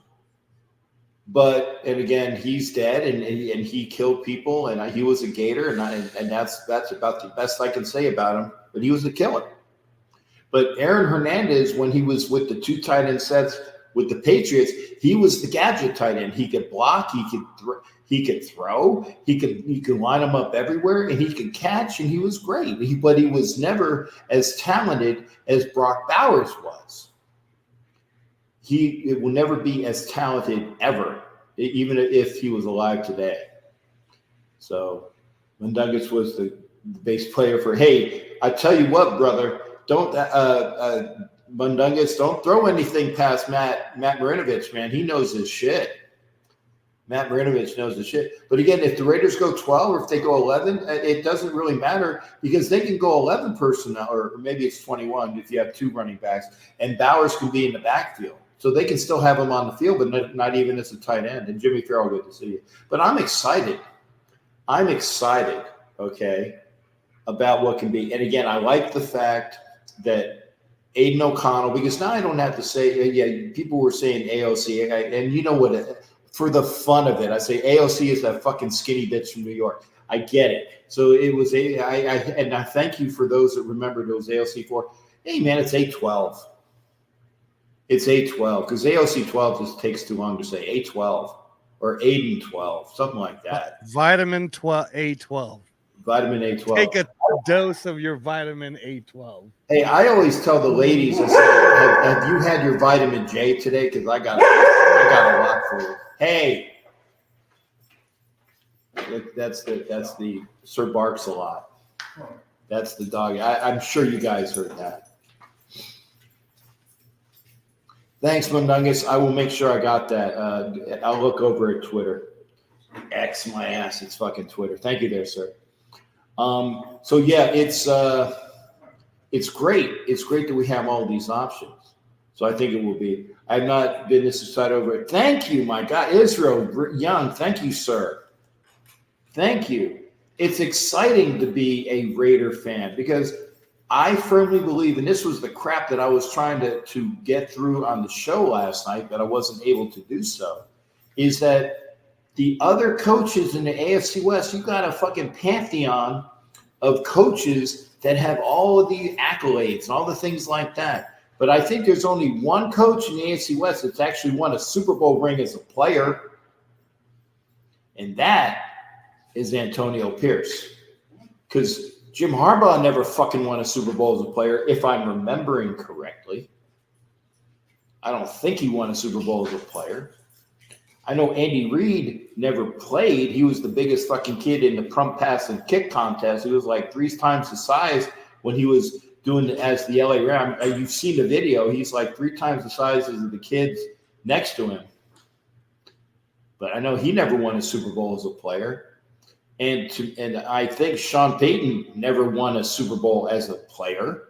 And again, he's dead and he killed people and he was a Gator and that's about the best I can say about him, but he was a killer. But Aaron Hernandez, when he was with the 2 tight end sets with the Patriots, he was the gadget tight end. He could block, he could throw, he could line them up everywhere, and he could catch, and he was great. But he was never as talented as Brock Bowers was. It will never be as talented ever, even if he was alive today. So Mundungus was the base player for, hey, I tell you what, brother, don't Mundungus, don't throw anything past Matt Marinovich, man. He knows his shit. Matt Marinovich knows his shit. But again, if the Raiders go 12 or if they go 11, it doesn't really matter because they can go 11 personnel, or maybe it's 21 if you have 2 running backs, and Bowers can be in the backfield. So they can still have him on the field, but not even as a tight end. And Jimmy Farrell, good to see you. But I'm excited. Okay, about what can be. And again, I like the fact that Aiden O'Connell, because now I don't have to say, yeah, people were saying AOC, and you know what, for the fun of it, I say AOC is that fucking skinny bitch from New York. I get it. So it was, and I thank you for those that remembered it was AOC 4. Hey, man, it's 812. It's 812, because AOC 12 just takes too long to say. 812 or Aiden 12, something like that. Vitamin A12. Vitamin A12. Take a dose of your vitamin A12. Hey, I always tell the ladies, I say, have you had your vitamin J today? Because I got a lot for you. Hey, that's the Sir Barks a lot. That's the dog. I'm sure you guys heard that. Thanks, Mundungus. I will make sure I got that. I'll look over at Twitter. X my ass. It's fucking Twitter. Thank you there, sir. So yeah, it's great. It's great that we have all these options. So I think it will be. I've not been this excited over it. Thank you, my God. Israel Young. Thank you, sir. Thank you. It's exciting to be a Raider fan because I firmly believe, and this was the crap that I was trying to get through on the show last night, but I wasn't able to do so, is that the other coaches in the AFC West, you got a fucking pantheon of coaches that have all of the accolades and all the things like that. But I think there's only one coach in the AFC West that's actually won a Super Bowl ring as a player, and that is Antonio Pierce. Because Jim Harbaugh never fucking won a Super Bowl as a player, if I'm remembering correctly. I don't think he won a Super Bowl as a player. I know Andy Reid never played. He was the biggest fucking kid in the prompt pass and kick contest. He was like 3 times the size when he was doing it as the LA Ram. You've seen the video. He's like 3 times the size as the kids next to him. But I know he never won a Super Bowl as a player. And I think Sean Payton never won a Super Bowl as a player,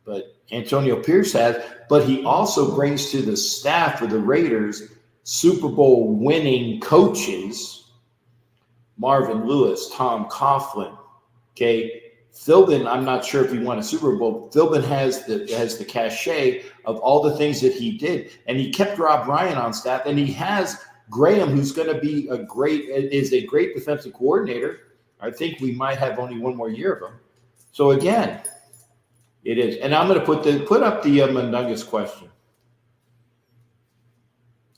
but Antonio Pierce has. But he also brings to the staff of the Raiders Super Bowl winning coaches, Marvin Lewis, Tom Coughlin. Okay, Philbin, I'm not sure if he won a Super Bowl. Philbin has the cachet of all the things that he did, and he kept Rob Ryan on staff, and he has Graham, who's going to be a great defensive coordinator. I think we might have only one more year of him. So again, it is. And I'm going to put up the Mundungus question.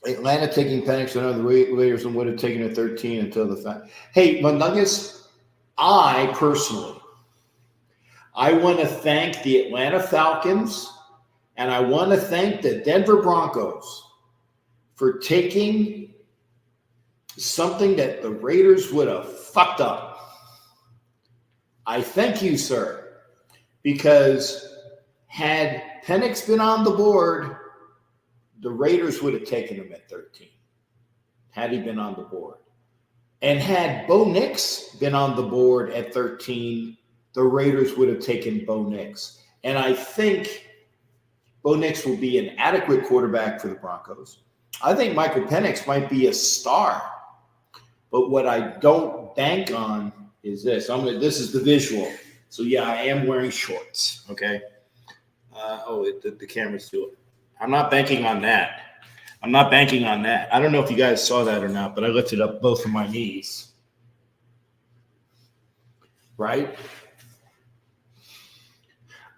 Atlanta taking Penix to another Raiders and would have taken a 13 until the fact. Hey, Mundungus, I want to thank the Atlanta Falcons and I want to thank the Denver Broncos for taking something that the Raiders would have fucked up. I thank you, sir, because had Penix been on the board, the Raiders would have taken him at 13, had he been on the board. And had Bo Nix been on the board at 13, the Raiders would have taken Bo Nix. And I think Bo Nix will be an adequate quarterback for the Broncos. I think Michael Penix might be a star. But what I don't bank on is this. This is the visual. So, yeah, I am wearing shorts, okay? The camera's doing it. I'm not banking on that. I don't know if you guys saw that or not, but I lifted up both of my knees. Right?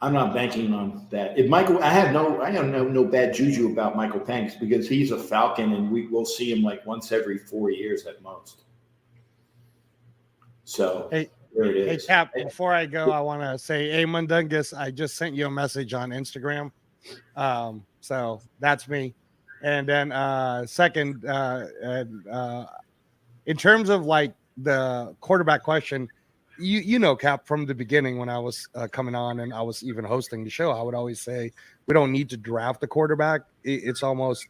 I'm not banking on that. If Michael, I have no bad juju about Michael Penix because he's a Falcon, and we'll see him like once every 4 years at most. So Hey, there it hey, is. Cap, before I go, I want to say, hey, Mundungus, I just sent you a message on Instagram. So that's me. And then second, in terms of like the quarterback question, you know, Cap, from the beginning when I was coming on and I was even hosting the show, I would always say we don't need to draft a quarterback. It's almost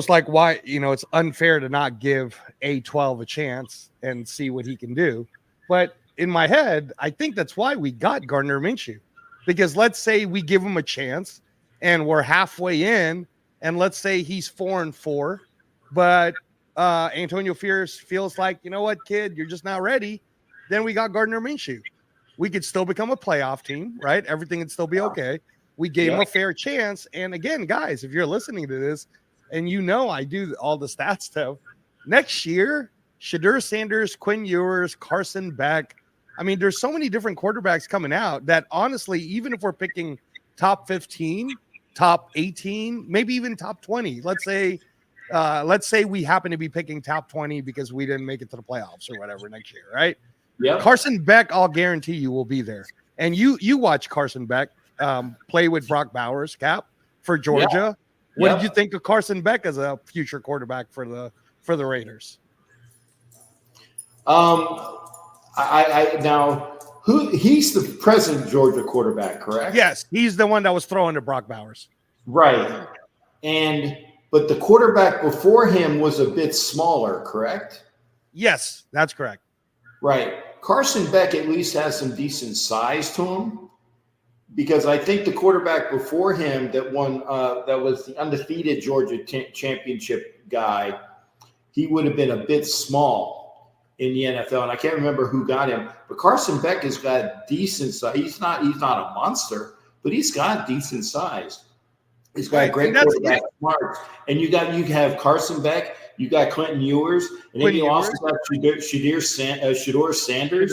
like why, it's unfair to not give A12 a chance and see what he can do. But in my head, I think that's why we got Gardner Minshew, because let's say we give him a chance and we're halfway in, and let's say he's 4-4, but Antonio feels like, you know what, kid, you're just not ready. Then we got Gardner Minshew. We could still become a playoff team, right? Everything would still be okay. We gave him a fair chance. And again, guys, if you're listening to this, and I do all the stats stuff, next year, Shadur Sanders, Quinn Ewers, Carson Beck. I mean, there's so many different quarterbacks coming out that honestly, even if we're picking top 15, top 18, maybe even top 20, let's say we happen to be picking top 20 because we didn't make it to the playoffs or whatever next year, right? Yeah. Carson Beck, I'll guarantee you will be there. And you watch Carson Beck play with Brock Bowers, Cap, for Georgia. What did you think of Carson Beck as a future quarterback for the Raiders? He's the present Georgia quarterback, correct? Yes, he's the one that was throwing to Brock Bowers. Right. But the quarterback before him was a bit smaller, correct? Yes, that's correct. Right. Carson Beck at least has some decent size to him, because I think the quarterback before him that won, that was the undefeated Georgia championship guy, he would have been a bit small in the NFL, and I can't remember who got him. But Carson Beck has got decent size. He's not a monster, but he's got decent size. He's got great quarterback smarts, and you have Carson Beck, you got Clinton Ewers, and then you also got Shadur Sanders.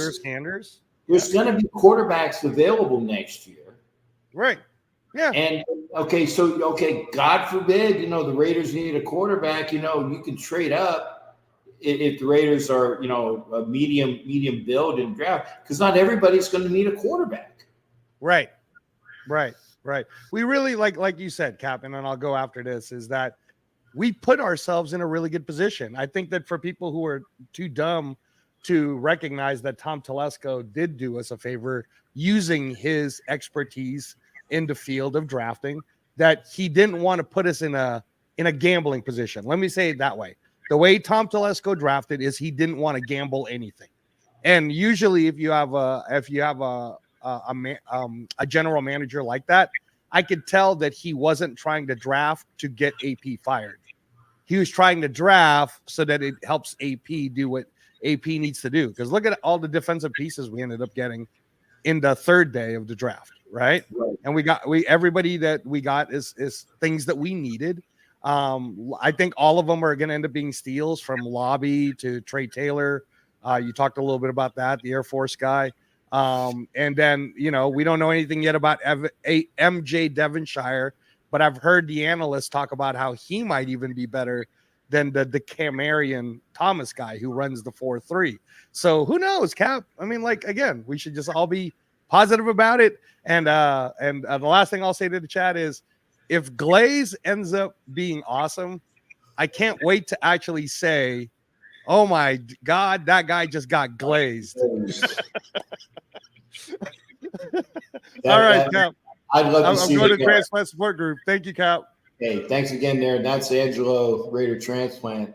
There's going to be quarterbacks available next year. Right. Yeah. And God forbid, the Raiders need a quarterback. You can trade up if the Raiders are, a medium build and draft, because not everybody's going to need a quarterback. Right. We really like you said, Cap, and then I'll go after this, is that we put ourselves in a really good position. I think that for people who are too dumb to recognize that Tom Telesco did do us a favor using his expertise in the field of drafting, that he didn't want to put us in a gambling position. Let me say it that way. The way Tom Telesco drafted is he didn't want to gamble anything. And usually if you have a general manager like that, I could tell that he wasn't trying to draft to get AP fired. He was trying to draft so that it helps AP do what AP needs to do. Because look at all the defensive pieces we ended up getting in the third day of the draft, right? And everybody that we got is things that we needed. I think all of them are going to end up being steals, from Lobby to Trey Taylor. You talked a little bit about that, the Air Force guy. And then, we don't know anything yet about MJ Devonshire, but I've heard the analysts talk about how he might even be better than the Camarion Thomas guy who runs the 4-3. So who knows, Cap? I mean, again, we should just all be positive about it. And the last thing I'll say to the chat is, if Glaze ends up being awesome, I can't wait to actually say, oh my God, that guy just got glazed. All right, Cap. I'd love to see I'm going to Transplant Support Group. Thank you, Cap. Hey, thanks again there. That's Angelo, Raider Transplant.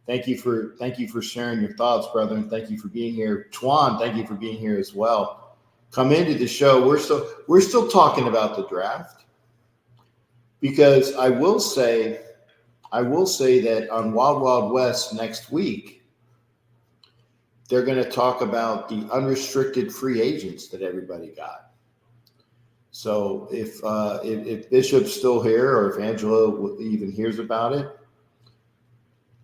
Thank you for sharing your thoughts, brother, and thank you for being here. Twan, thank you for being here as well. Come into the show. We're still talking about the draft, because I will say that on Wild Wild West next week, they're going to talk about the unrestricted free agents that everybody got. So if Bishop's still here, or if Angelo even hears about it,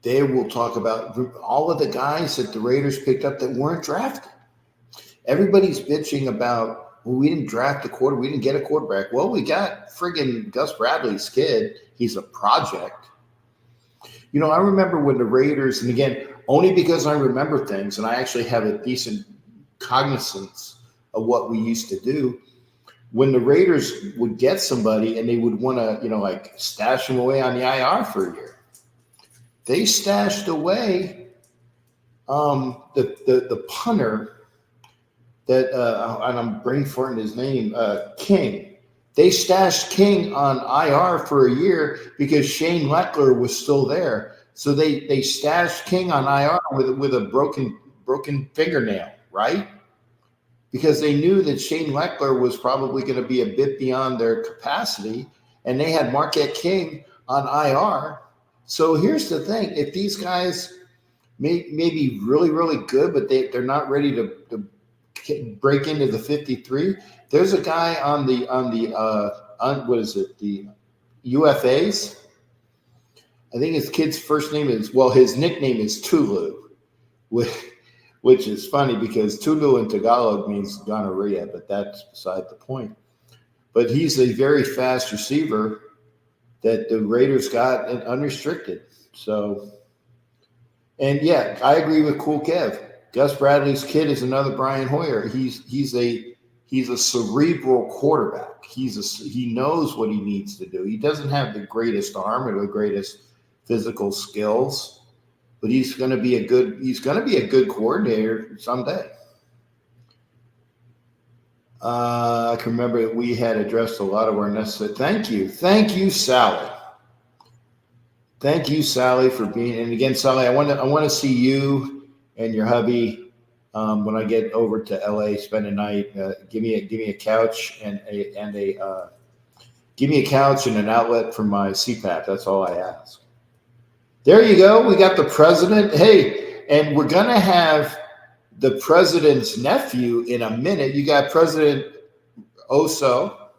they will talk about all of the guys that the Raiders picked up that weren't drafted. Everybody's bitching about Well, we didn't draft a quarter. We didn't get a quarterback. Well, we got friggin' Gus Bradley's kid. He's a project. I remember when the Raiders, and again, only because I remember things and I actually have a decent cognizance of what we used to do. When the Raiders would get somebody and they would want to, like stash them away on the IR for a year, they stashed away the punter that, and I'm brain farting his name, King. They stashed King on IR for a year because Shane Leckler was still there. So they stashed King on IR with a broken fingernail, right? Because they knew that Shane Leckler was probably going to be a bit beyond their capacity, and they had Marquette King on IR. So here's the thing: if these guys may be really, really good, but they're not ready to break into the 53. There's a guy on the what is it, the UFAs? I think his kid's first name is, his nickname is Tulu, which is funny because Tulu in Tagalog means gonorrhea, but that's beside the point. But he's a very fast receiver that the Raiders got unrestricted. So, and yeah, I agree with Cool Kev. Gus Bradley's kid is another Brian Hoyer. He's a cerebral quarterback. He knows what he needs to do. He doesn't have the greatest arm or the greatest physical skills, but he's going to be a good coordinator someday. I can remember we had addressed a lot of our necessary. Thank you, Sally. Thank you, Sally, for being. And again, Sally, I want to see you and your hubby when I get over to LA, spend a night. Give me a couch and give me a couch and an outlet for my CPAP. That's all I ask. There you go. We got the president. Hey, and we're gonna have the president's nephew in a minute. You got President Oso,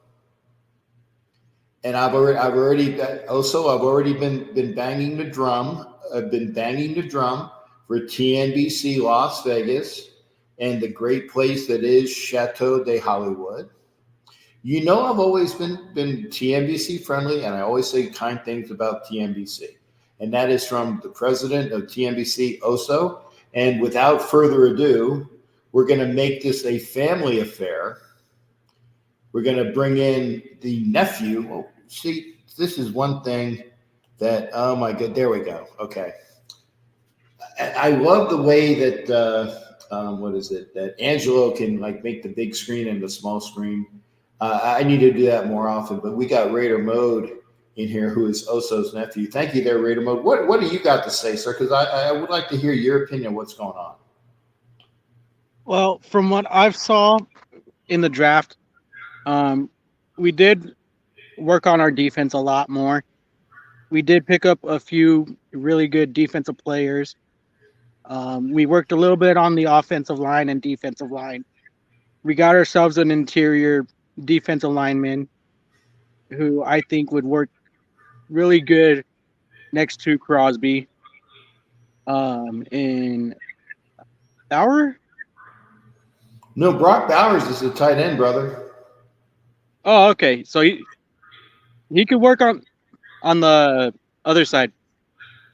and I've already been banging the drum. I've been banging the drum for TNBC Las Vegas and the great place that is Chateau de Hollywood. I've always been TNBC friendly, and I always say kind things about TNBC. And that is from the president of TNBC, Oso. And without further ado, we're going to make this a family affair. We're going to bring in the nephew. Oh, see, this is one thing that, oh my God, there we go. Okay. I love the way that, that Angelo can like make the big screen and the small screen. I need to do that more often, but we got Raider Mode in here, who is Oso's nephew. Thank you there, Raider Mode. What do you got to say, sir? Because I would like to hear your opinion of what's going on. Well, from what I've saw in the draft, we did work on our defense a lot more. We did pick up a few really good defensive players. We worked a little bit on the offensive line and defensive line. We got ourselves an interior defensive lineman who I think would work really good next to Crosby. In Bauer? No, Brock Bowers is the tight end, brother. Oh, okay. So he could work on the other side.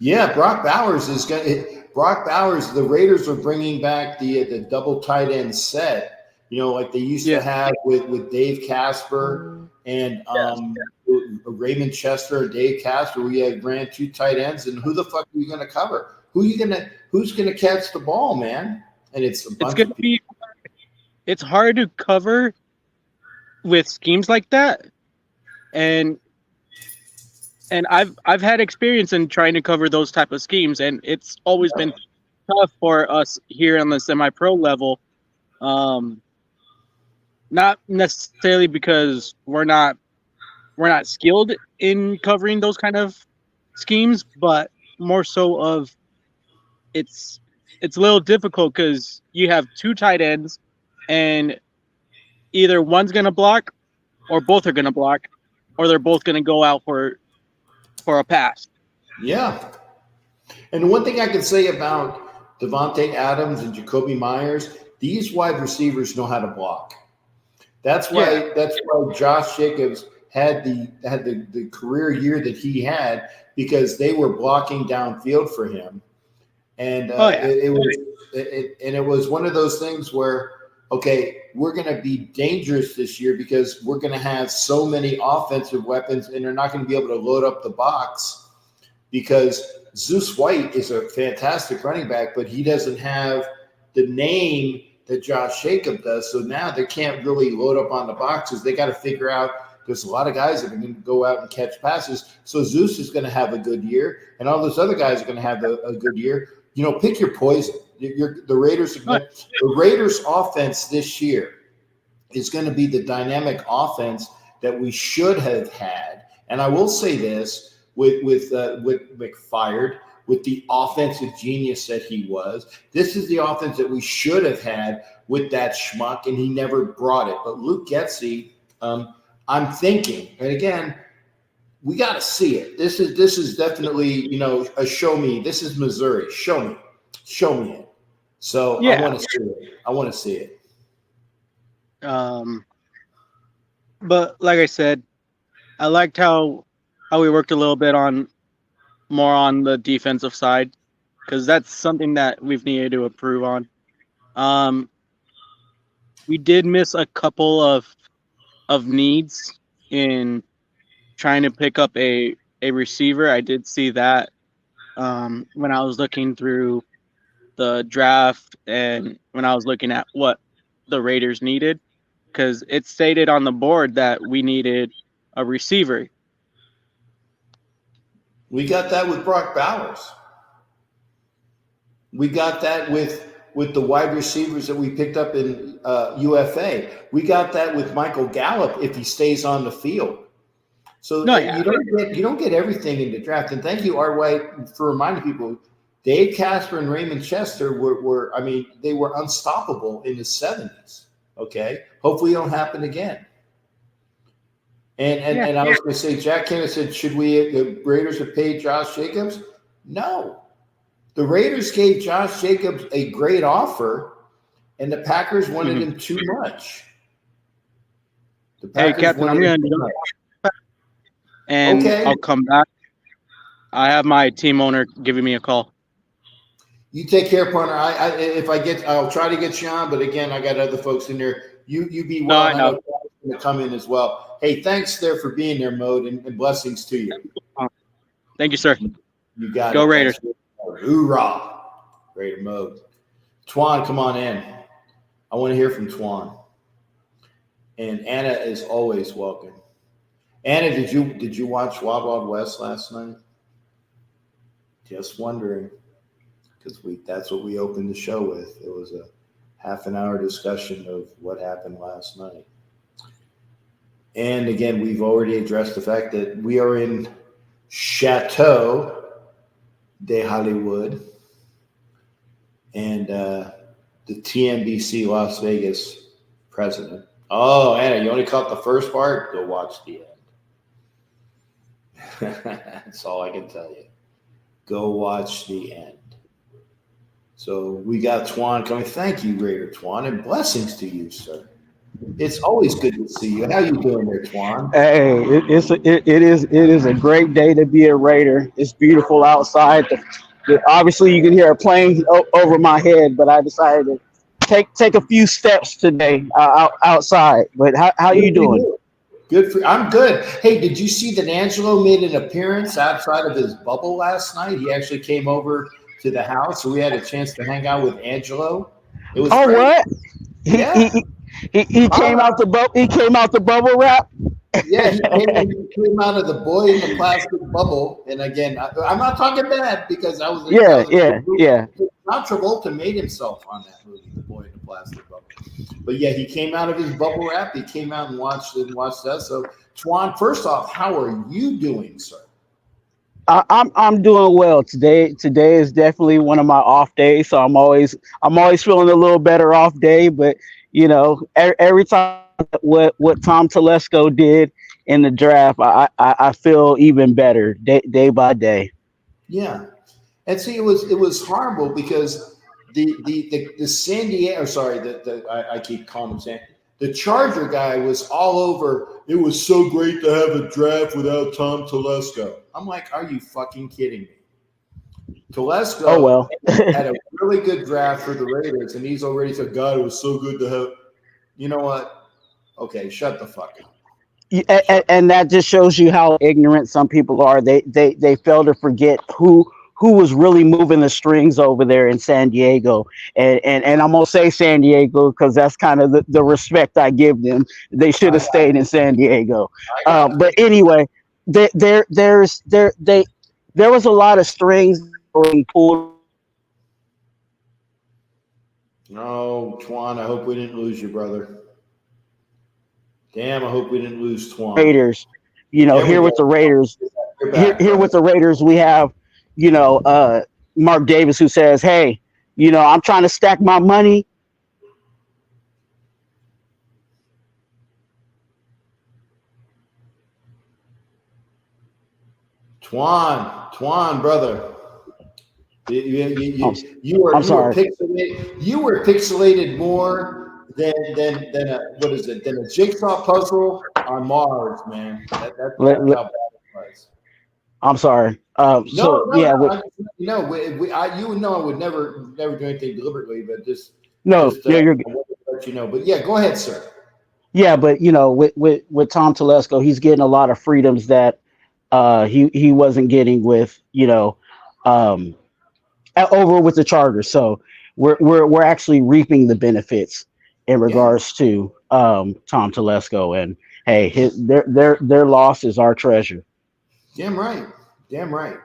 Yeah, Brock Bowers is going. Brock Bowers. The Raiders are bringing back the double tight end set. Like they used to have with Dave Casper and Raymond Chester and Dave Casper. We ran two tight ends, and who the fuck are you going to cover? Who's going to catch the ball, man? And it's going to be. It's hard to cover with schemes like that, and I've had experience in trying to cover those type of schemes, and it's always been tough for us here on the semi-pro level. Not necessarily because we're not skilled in covering those kind of schemes, but more so of it's a little difficult because you have two tight ends, and either one's going to block, or both are going to block, or they're both going to go out for a pass. Yeah. And the one thing I can say about Devontae Adams and Jacoby Myers, these wide receivers know how to block. That's why Josh Jacobs had the career year that he had, because they were blocking downfield for him, and it was one of those things where, okay, we're going to be dangerous this year because we're going to have so many offensive weapons, and they're not going to be able to load up the box, because Zeus White is a fantastic running back, but he doesn't have the name that Josh Jacobs does. So now they can't really load up on the boxes. They got to figure out, there's a lot of guys that are going to go out and catch passes. So Zeus is going to have a good year, and all those other guys are going to have a good year. Pick your poison. The Raiders offense this year is going to be the dynamic offense that we should have had. And I will say this, with McFired, with the offensive genius that he was, this is the offense that we should have had with that schmuck, and he never brought it. But Luke Getsy, I'm thinking, and again, we got to see it. This is definitely, a show me. This is Missouri. Show me it. So yeah. I want to see it. But like I said, I liked how we worked a little bit more on the defensive side, because that's something that we've needed to improve on. We did miss a couple of needs in trying to pick up a receiver. I did see that when I was looking through the draft and when I was looking at what the Raiders needed, because it stated on the board that we needed a receiver. We got that with Brock Bowers. We got that with the wide receivers that we picked up in UFA. We got that with Michael Gallup if he stays on the field. So you don't get everything in the draft. And thank you, Art White, for reminding people. Dave Casper and Raymond Chester they were unstoppable in the 70s. Okay, hopefully it don't happen again. And I was going to say, Jack Kenneth said, should the Raiders have paid Josh Jacobs? No. The Raiders gave Josh Jacobs a great offer, and the Packers wanted him too much. Hey, Captain, I'm going to jump and okay. I'll come back. I have my team owner giving me a call. You take care, partner. I'll try to get you on, but again, I got other folks in there. You be well. I know going to come in as well. Hey, thanks there for being there, Mode, and blessings to you. Thank you, sir. You got Go it. Raiders. Hoorah. Raider Mode. Twan, come on in. I want to hear from Twan. And Anna is always welcome. Anna, did you watch Wild Wild West last night? Just wondering, because that's what we opened the show with. It was a half an hour discussion of what happened last night. And again, we've already addressed the fact that we are in Chateau de Hollywood, and the TNBC Las Vegas president. Oh, Anna, you only caught the first part? Go watch the end. That's all I can tell you. Go watch the end. So we got Twan coming. Thank you, Raider Twan, and blessings to you, sir. It's always good to see you. How you doing there, Twan? Hey, it is a great day to be a Raider. It's beautiful outside. Obviously, you can hear a plane over my head, but I decided to take a few steps today outside. But how you doing? I'm good. Hey, did you see that Angelo made an appearance outside of his bubble last night? He actually came over to the house, so we had a chance to hang out with Angelo. It was great. What? Yeah. He came out the bubble. He came out the bubble wrap. Yeah, he came out of the boy in the plastic bubble. And again, I'm not talking bad because I was. Yeah. John Travolta made himself on that movie, The Boy in the Plastic Bubble. But yeah, he came out of his bubble wrap. He came out and watched us. So, Twan, first off, how are you doing, sir? I'm doing well today. Today is definitely one of my off days, so I'm always feeling a little better off day. But every time what Tom Telesco did in the draft, I feel even better day by day. Yeah, and see, it was horrible because the San Diego. I keep calling them The Charger guy was all over. It was so great to have a draft without Tom Telesco. I'm like, are you fucking kidding me? Telesco Oh well. had a really good draft for the Raiders, and he's already said, God, it was so good to have. You know what? Okay, shut the fuck up. And that just shows you how ignorant some people are. They fail to forget who was really moving the strings over there in San Diego. And I'm gonna say San Diego because that's kind of the respect I give them. They should have stayed in San Diego. But anyway, there was a lot of strings being pulled. No, Twan, I hope we didn't lose you, brother. Damn, I hope we didn't lose Twan. Raiders. There we Here with go. the Raiders. You're back, Here brother. with the Raiders, we have, Mark Davis who says, "Hey, I'm trying to stack my money." Twan, brother. I'm, You were I'm sorry. pixelated. You were pixelated more than a what is it? Than a jigsaw puzzle on Mars, man. That's Let- how let- bad it was. I'm sorry. No, no, Yeah, no. You know, I would never do anything deliberately, but just no, yeah, you're I wanted to let you know. But yeah, go ahead, sir. yeah, but with Tom Telesco, he's getting a lot of freedoms that he wasn't getting with um, over with the Chargers. So we're actually reaping the benefits in Yeah, regards to Tom Telesco, and hey, their loss is our treasure. damn right, damn right.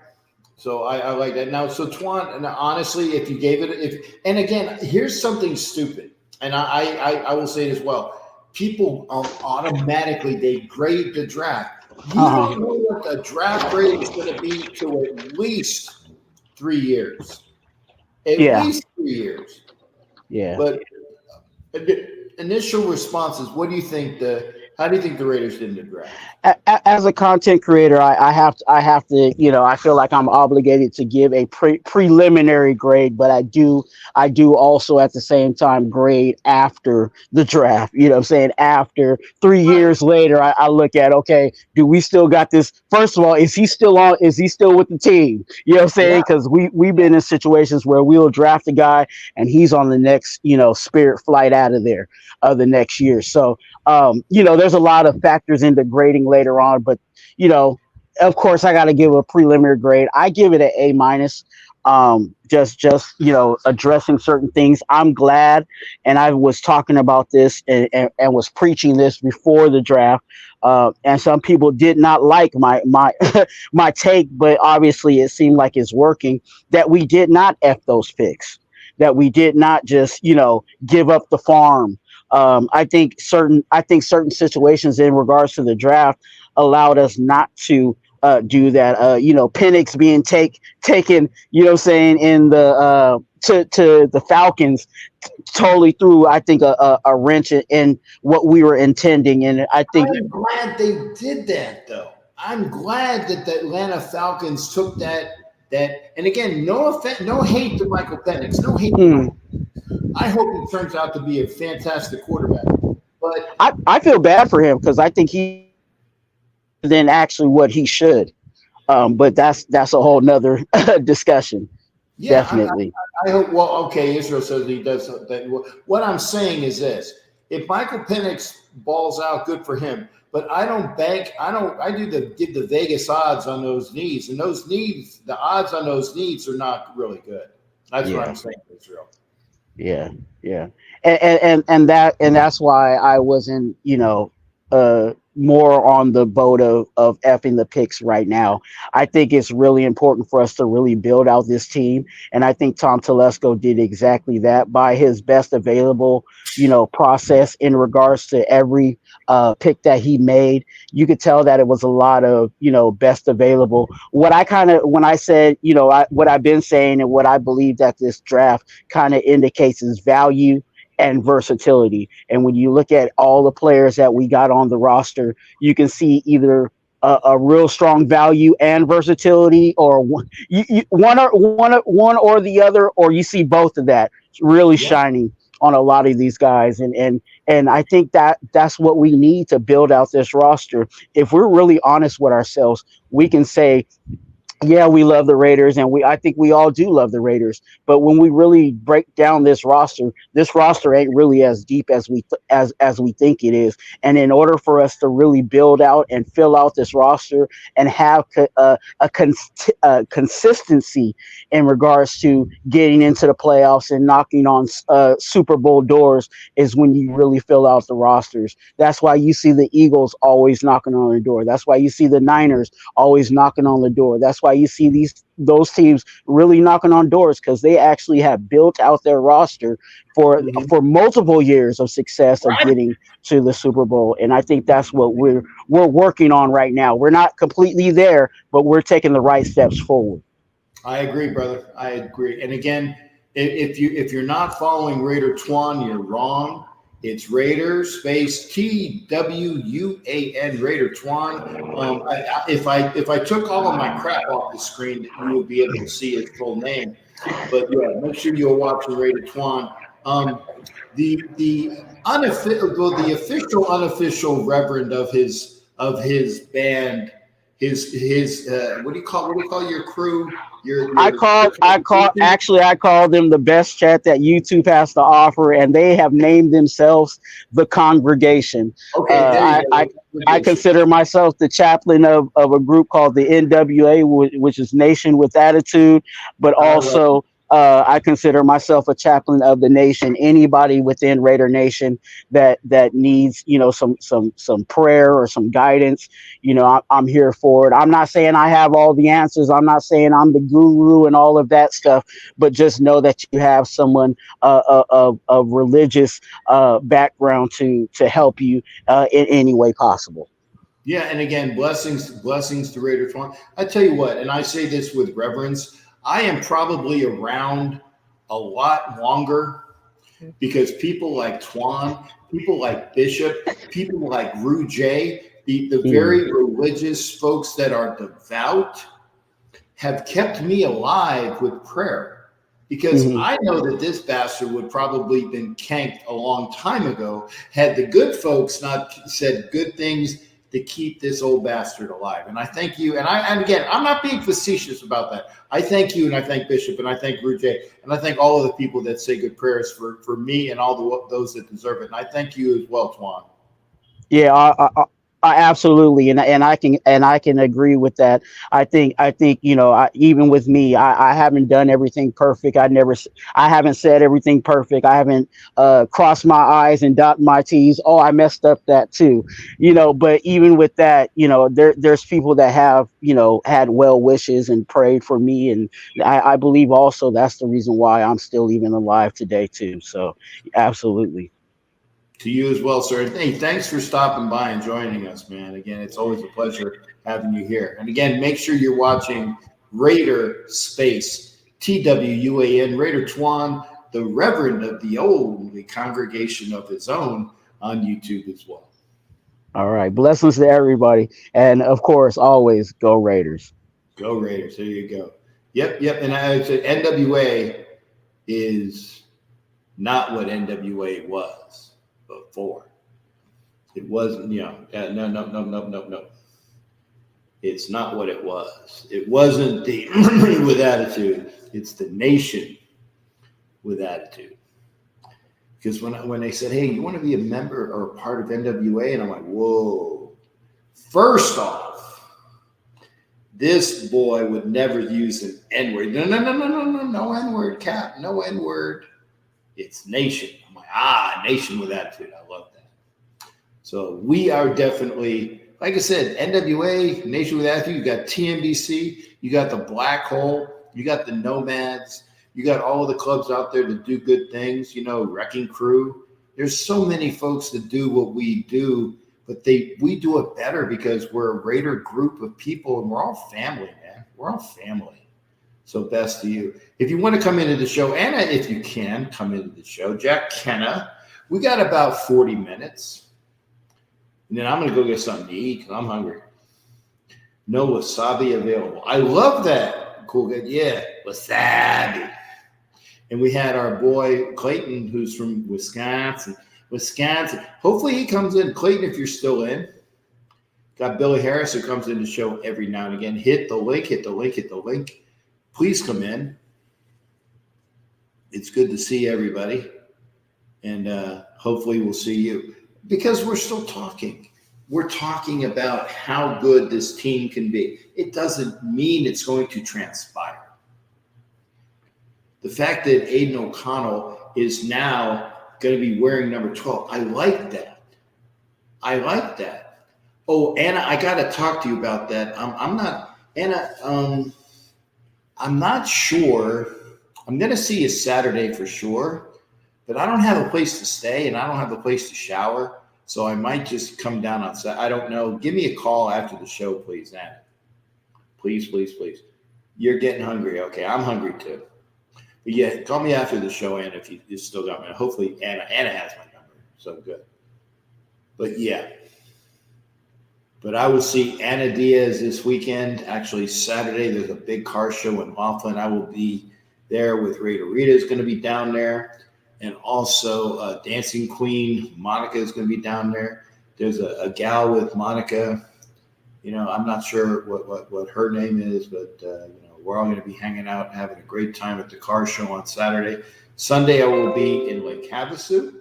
So I like that. Now, so Twan, and honestly, if you gave it, and again, here's something stupid, and I will say it as well. People automatically they grade the draft. You Uh-huh. don't know what the draft grade is going to be to at least 3 years. At Yeah, least 3 years. yeah. But initial responses. What do you think? How do you think the Raiders did in the draft? As a content creator, I have to, I feel like I'm obligated to give a preliminary grade, but I do also at the same time grade after the draft. You know what I'm saying? After three Right. years later, I look at, okay, do we still got this? First of all, is he still on? Is he still with the team? You know what I'm Yeah. saying? Because we've been in situations where we'll draft a guy and he's on the next, spirit flight out of there the next year. So there's a lot of factors into grading later on, but you know, of course, I got to give a preliminary grade. I give it an A minus. Just addressing certain things. I'm glad, and I was talking about this and was preaching this before the draft. And some people did not like my my take, but obviously it seemed like it's working. That we did not f those picks. That we did not just give up the farm. I think certain situations in regards to the draft allowed us not to do that. Penix being taken, saying in the to the Falcons totally threw, I think, a wrench in what we were intending. And I think I'm glad they did that, though. I'm glad that the Atlanta Falcons took that. And again, no offense, no hate to Michael Penix, no hate. I hope he turns out to be a fantastic quarterback. But I feel bad for him because I think he then actually what he should. But that's a whole nother discussion. yeah, Definitely. I hope. Well, okay, Israel says he does that. What I'm saying is this: if Michael Penix balls out, good for him. But I don't bank. I don't. I do give the Vegas odds on those needs, and those needs, the odds on those needs are not really good. That's what Yeah. I'm saying, Israel. Yeah, yeah, and that's why I wasn't, more on the boat of effing the picks right now. I think it's really important for us to really build out this team, and I think Tom Telesco did exactly that by his best available, process in regards to every pick that he made. You could tell that it was a lot of, best available. What I kind of when I said, what I've been saying and what I believe that this draft kind of indicates is value and versatility. And when you look at all the players that we got on the roster, you can see either a real strong value and versatility, or one or the other, or you see both of that really Yeah. shining on a lot of these guys, and I think that's what we need to build out this roster. If we're really honest with ourselves, we can say, yeah, we love the Raiders, and I think we all do love the Raiders. But when we really break down this roster ain't really as deep as as we think it is. And in order for us to really build out and fill out this roster and have consistency in regards to getting into the playoffs and knocking on Super Bowl doors, is when you really fill out the rosters. That's why you see the Eagles always knocking on the door. That's why you see the Niners always knocking on the door. That's why you see those teams really knocking on doors, because they actually have built out their roster for multiple years of success of getting to the Super Bowl. And I think that's what we're working on right now. We're not completely there, but we're taking the right steps forward. I agree, brother. I agree. And again, if you're not following Raider Twan, you're wrong. It's Raider space TWUAN Raider Twan. If I took all of my crap off the screen, you would be able to see his full name. But yeah, make sure you're watching Raider Twan. The official unofficial reverend of his band, his what do you call your crew? I call them the best chat that YouTube has to offer, and they have named themselves the Congregation. Okay, there you go. I consider myself the chaplain of a group called the NWA, which is Nation with Attitude, but also I consider myself a chaplain of the nation. Anybody within Raider Nation that needs, some prayer or some guidance, I'm here for it. I'm not saying I have all the answers. I'm not saying I'm the guru and all of that stuff, but just know that you have someone of religious background to help you in any way possible. Yeah, and again, blessings to Raider Twan. I tell you what, and I say this with reverence, I am probably around a lot longer because people like Twan, people like Bishop, people like Rue J, the very religious folks that are devout, have kept me alive with prayer. Because I know that this bastard would probably been canked a long time ago had the good folks not said good things to keep this old bastard alive. And I thank you. And again, I'm not being facetious about that. I thank you, and I thank Bishop, and I thank Ruche, and I thank all of the people that say good prayers for me and all those that deserve it. And I thank you as well, Twan. Yeah, I absolutely, and I can agree with that. I think even with me, I haven't done everything perfect. I haven't said everything perfect. I haven't crossed my I's and dot my T's. Oh, I messed up that too, But even with that, there's people that have had well wishes and prayed for me, and I believe also that's the reason why I'm still even alive today too. So, absolutely. To you as well, sir. Hey, thanks for stopping by and joining us, man. Again, it's always a pleasure having you here. And again, make sure you're watching Raider Space, TWUAN, Raider Twan, the Reverend of the congregation of his own, on YouTube as well. All right. Blessings to everybody. And of course, always go Raiders. Go Raiders. There you go. Yep. And I said NWA is not what NWA was before. It wasn't, no. It's not what it was. It wasn't the with attitude. It's the nation with attitude. Because when they said, hey, you want to be a member or a part of NWA? And I'm like, whoa. First off, this boy would never use an N-word. No N-word, Cap. No N-word. It's nation. I'm like, nation with attitude. I love that. So we are definitely, like I said, NWA, Nation with Attitude. You got TNBC, you got the Black Hole, you got the Nomads, you got all of the clubs out there to do good things, Wrecking Crew. There's so many folks that do what we do, but we do it better because we're a Raider group of people, and we're all family, man. We're all family. So best to you. If you want to come into the show, Anna, if you can, come into the show. Jack Kenna, we got about 40 minutes. And then I'm going to go get something to eat because I'm hungry. No wasabi available. I love that. Cool. Yeah, wasabi. And we had our boy Clayton, who's from Wisconsin. Hopefully he comes in. Clayton, if you're still in. Got Billy Harris who comes in the show every now and again. Hit the link, hit the link, hit the link. Please come in. It's good to see everybody. And hopefully we'll see you. Because we're still talking. We're talking about how good this team can be. It doesn't mean it's going to transpire. The fact that Aiden O'Connell is now going to be wearing number 12, I like that. I like that. Oh, Anna, I got to talk to you about that. I'm not, Anna, I'm not sure. I'm going to see you Saturday for sure, but I don't have a place to stay and I don't have a place to shower. So I might just come down on Saturday. I don't know. Give me a call after the show, please, Anna. Please, please, please. You're getting hungry. Okay, I'm hungry too. But yeah, call me after the show, Anna, if you still got me. Hopefully, Anna has my number. So good. But yeah. But I will see Anna Diaz this weekend. Actually, Saturday, there's a big car show in Laughlin. I will be there with Rita. Rita is going to be down there. And also Dancing Queen, Monica is going to be down there. There's a gal with Monica. You know, I'm not sure what her name is, but we're all going to be hanging out, having a great time at the car show on Saturday. Sunday, I will be in Lake Havasu.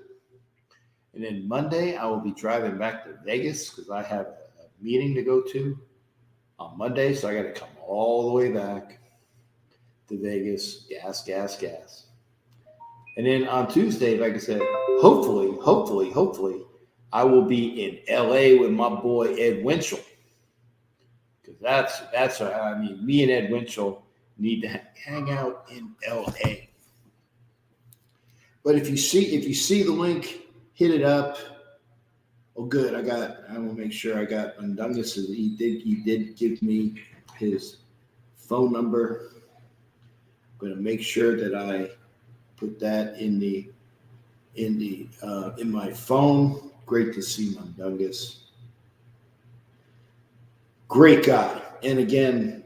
And then Monday, I will be driving back to Vegas because I have a meeting to go to on Monday. So I got to come all the way back to Vegas, gas. And then on Tuesday, like I said, hopefully, I will be in LA with my boy Ed Winchell. Because that's me and Ed Winchell need to hang out in LA. But if you see the link, hit it up. Oh, good. I will make sure I got Mundungus. He did give me his phone number. I'm going to make sure that I put that in my phone. Great to see Mundungus. Great guy. And again,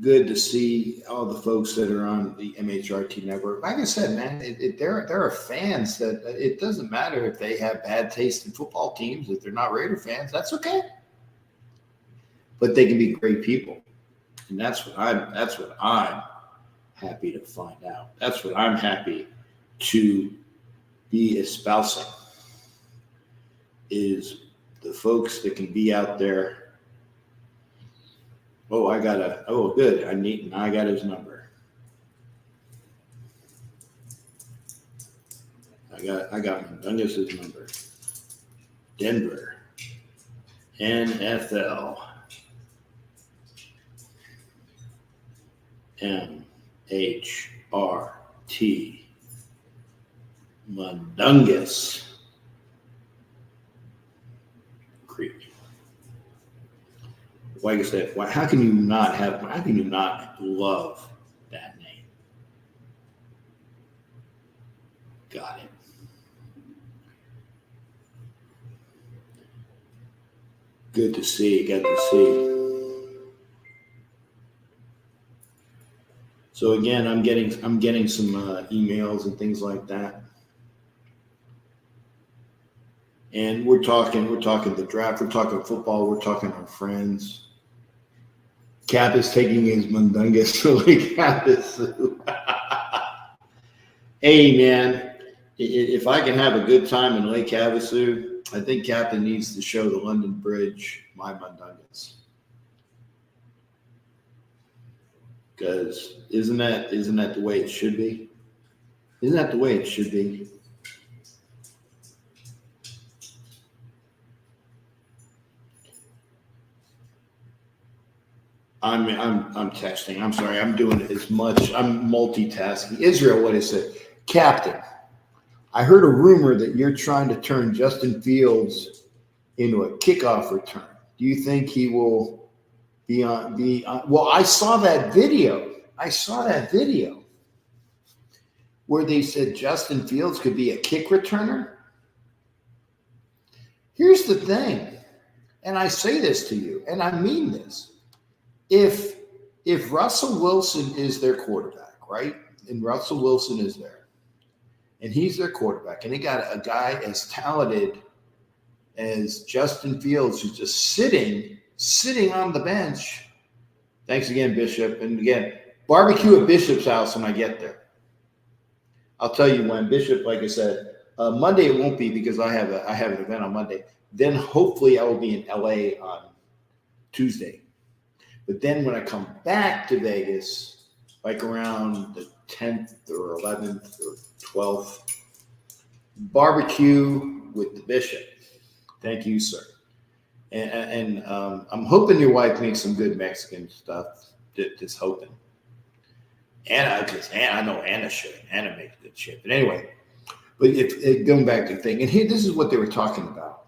good to see all the folks that are on the MHRT network. Like I said, man, there are fans that it doesn't matter if they have bad taste in football teams. If they're not Raider fans, that's okay. But they can be great people. And that's what I'm happy to find out. That's what I'm happy to be espousing is the folks that can be out there. Oh, good. I got his number. I got Mundungus' number. Denver. NFL. MHRT. Mundungus Creek. Like I said, how can you not love that name? Got it. Good to see. Got to see. So again, I'm getting some emails and things like that. And we're talking the draft, we're talking football, we're talking our friends. Cap is taking his Mundungus to Lake Havasu. Hey, man, if I can have a good time in Lake Havasu, I think Captain needs to show the London Bridge my Mundungus. Because isn't that the way it should be? Isn't that the way it should be? I'm texting. I'm sorry. I'm doing as much. I'm multitasking. Israel, what is it? Captain, I heard a rumor that you're trying to turn Justin Fields into a kickoff return. Do you think he will be on? Well, I saw that video. Where they said Justin Fields could be a kick returner. Here's the thing, and I say this to you, and I mean this. If Russell Wilson is their quarterback, right? And Russell Wilson is there. And he's their quarterback. And they got a guy as talented as Justin Fields, who's just sitting on the bench. Thanks again, Bishop. And again, barbecue at Bishop's house when I get there. I'll tell you when. Bishop, like I said, Monday it won't be because I have an event on Monday. Then hopefully I will be in LA on Tuesday. But then when I come back to Vegas, like around the 10th or 11th or 12th, barbecue with the Bishop. Thank you, sir. And I'm hoping your wife makes some good Mexican stuff. Just hoping. Anna, because I know Anna should. Anna makes good shit. But anyway, going back to the thing, and here, this is what they were talking about.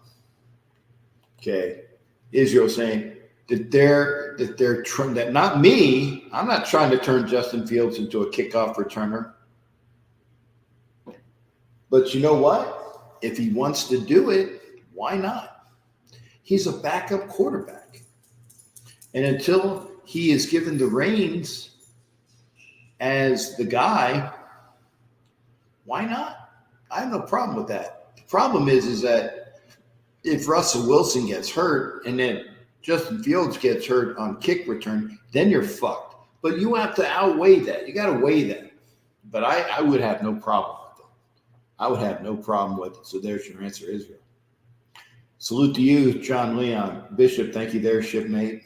Okay, Israel saying that not me. I'm not trying to turn Justin Fields into a kickoff returner. But you know what? If he wants to do it, why not? He's a backup quarterback. And until he is given the reins as the guy, why not? I have no problem with that. The problem is that if Russell Wilson gets hurt and then Justin Fields gets hurt on kick return, then you're fucked. But you have to outweigh that. You got to weigh that. But I would have no problem with it. I would have no problem with it. So there's your answer, Israel. Salute to you, John Leon. Bishop, thank you there, shipmate.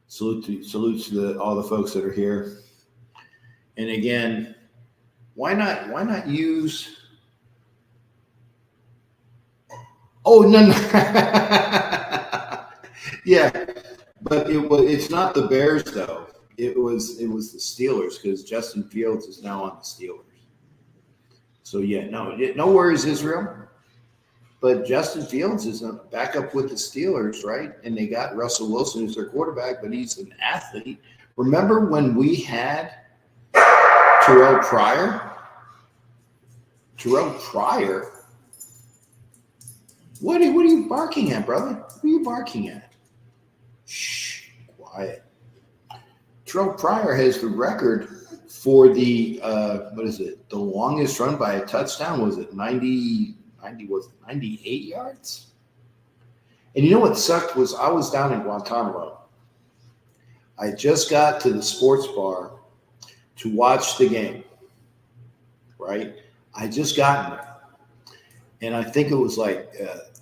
Salute to all the folks that are here. And again, why not use? Oh no. Yeah, but it's not the Bears though. It was the Steelers because Justin Fields is now on the Steelers. So yeah, no worries, Israel. But Justin Fields is a backup with the Steelers, right? And they got Russell Wilson who's their quarterback, but he's an athlete. Remember when we had Terrell Pryor? Terrell Pryor? What are you barking at, brother? What are you barking at? Shh, quiet. Terrell Pryor has the record for the the longest run by a touchdown. Was it 98 yards? And you know what sucked was I was down in Guantanamo. I just got to the sports bar to watch the game, right? I just gotten there. And I think it was like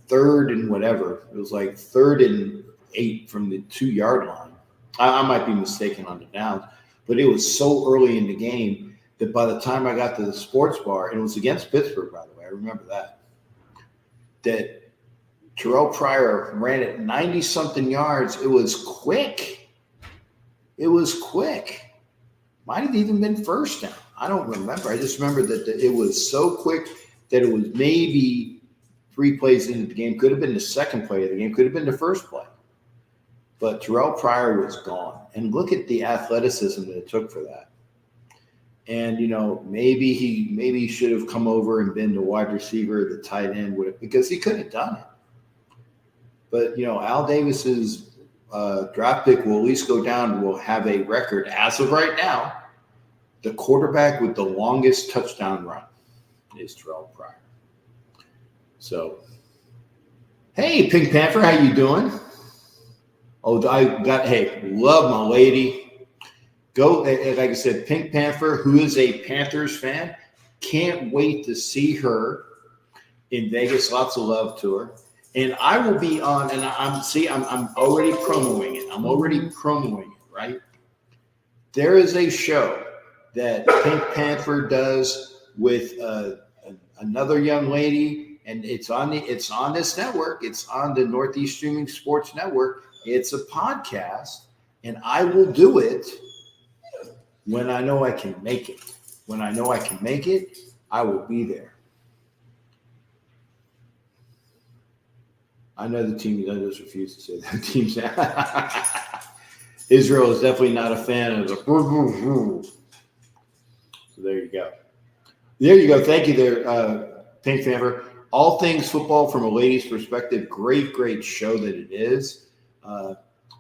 third and whatever. It was like 3rd and 8 from the 2-yard line. I might be mistaken on the downs, but it was so early in the game that by the time I got to the sports bar, and it was against Pittsburgh, by the way, I remember that Terrell Pryor ran it 90-something yards. It was quick. Might have even been first down. I don't remember. I just remember that it was so quick that it was maybe 3 plays into the game. Could have been the second play of the game. Could have been the first play. But Terrell Pryor was gone. And look at the athleticism that it took for that. And, maybe he should have come over and been the wide receiver, the tight end, because he could have done it. But, Al Davis's draft pick will at least go down. Will have a record as of right now. The quarterback with the longest touchdown run is Terrell Pryor. So, hey, Pink Panther, how you doing? Oh, love my lady. Go, like I said, Pink Panther, who is a Panthers fan. Can't wait to see her in Vegas. Lots of love to her. And I will be on, and I'm already promoting it. Right? There is a show that Pink Panther does with another young lady, and it's on this network. It's on the Northeast Streaming Sports Network. It's a podcast, and I will do it when I know I can make it. When I know I can make it, I will be there. I know the team. I just refuse to say that team's. Israel is definitely not a fan of the. So there you go. Thank you there, Pink Panther. All things football from a lady's perspective. Great show that it is.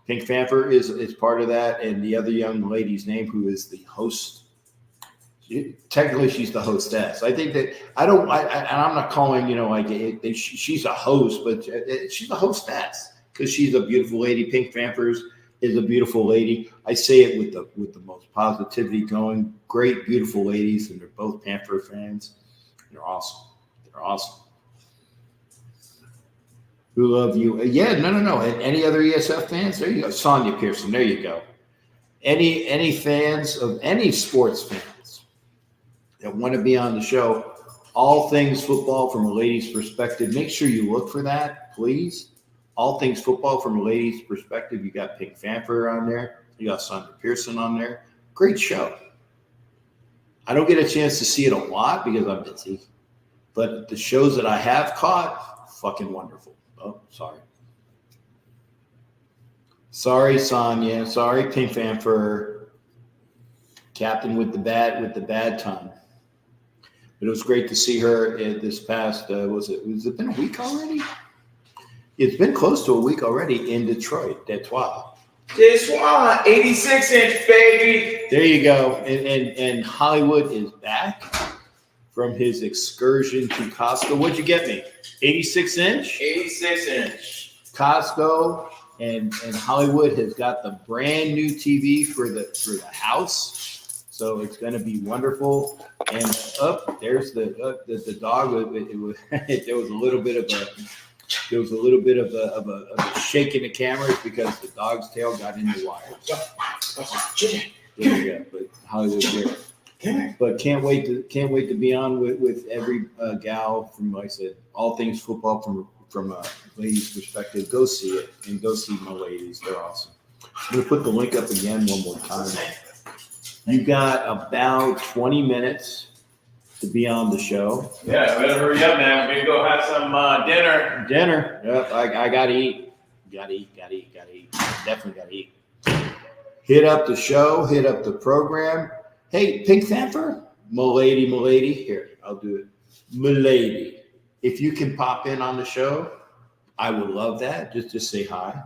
Pink Panther is part of that, and the other young lady's name, who is the host technically she's the hostess. I think that and I'm not calling, she's a host, but she's a hostess because she's a beautiful lady. Pink Panthers is a beautiful lady. I say it with the most positivity going. Great, beautiful ladies, and they're both Panther fans. They're awesome. They're awesome. Who love you? Yeah, no. And any other ESF fans? There you go. Sonia Pearson. There you go. Any fans of any sports fans that want to be on the show, all things football from a lady's perspective, make sure you look for that, please. All things football from a lady's perspective. You got Pink Fanfare on there. You got Sonia Pearson on there. Great show. I don't get a chance to see it a lot because I'm busy, but the shows that I have caught, fucking wonderful. Oh, sorry. Sorry, Sonia. Sorry, Pink Fanfare. Captain with the bad time. But it was great to see her this past, was it been a week already? It's been close to a week already in Detroit, Detroit. 86-inch, baby. There you go. And Hollywood is back from his excursion to Costco. What'd you get me? 86-inch? 86-inch. Costco and Hollywood has got the brand new TV for the house. So it's going to be wonderful. And there's the dog. There was a little bit of a shake in the cameras because the dog's tail got in the wire. There you go. But Hollywood here. But can't wait to be on with every gal from, like I said, all things football from a lady's perspective. Go see it and go see my ladies. They're awesome. I'm gonna put the link up again one more time. You got about 20 minutes to be on the show. Yeah, better hurry up, man. We're gonna go have some dinner. Dinner. Yep, I gotta eat. Gotta eat. Definitely gotta eat. Hit up the show. Hit up the program. Hey, Pink Panther, milady. Here, I'll do it. Milady, if you can pop in on the show, I would love that. Just say hi.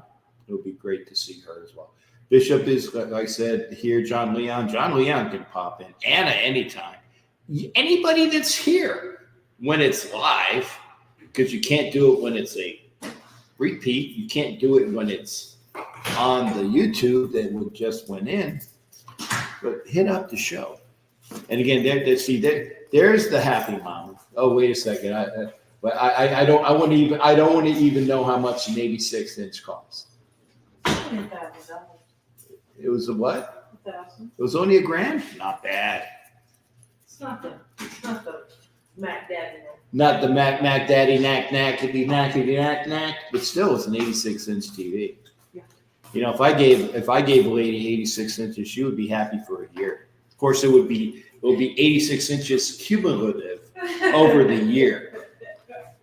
It would be great to see her as well. Bishop is, like I said, here. John Leon can pop in. Anna, anytime. Anybody that's here when it's live, because you can't do it when it's a repeat. You can't do it when it's on the YouTube that just went in. But hit up the show. And again, there's the happy mom. Oh, wait a second. I don't want to even know how much an 86-inch costs. It was a what? $1,000. It was only $1,000? Not bad. It's not the Mac Daddy. Not the Mac Daddy knack, but still it's an 86-inch TV. Yeah. If I gave a lady 86 inches, she would be happy for a year. Of course, it would be 86 inches cumulative over the year.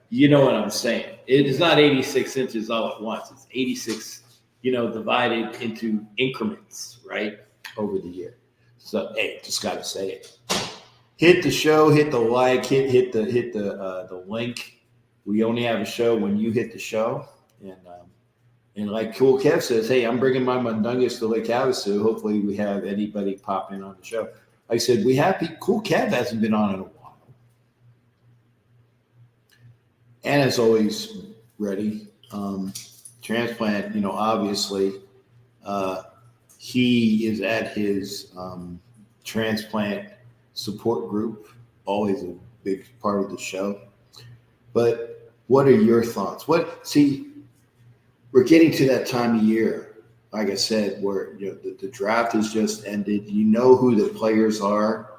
You know what I'm saying? It is not 86 inches all at once. It's 86, divided into increments, right, over the year. So, hey, just got to say it. Hit the show, hit the like, hit the link. We only have a show when you hit the show, and like Cool Kev says, hey, I'm bringing my Mundungus to Lake Havasu. Hopefully, we have anybody pop in on the show. I said Cool Kev hasn't been on in a while. Anna's always ready. Transplant, obviously, he is at his transplant support group, always a big part of the show. But what are your thoughts? We're getting to that time of year, like I said, where the draft has just ended. You know who the players are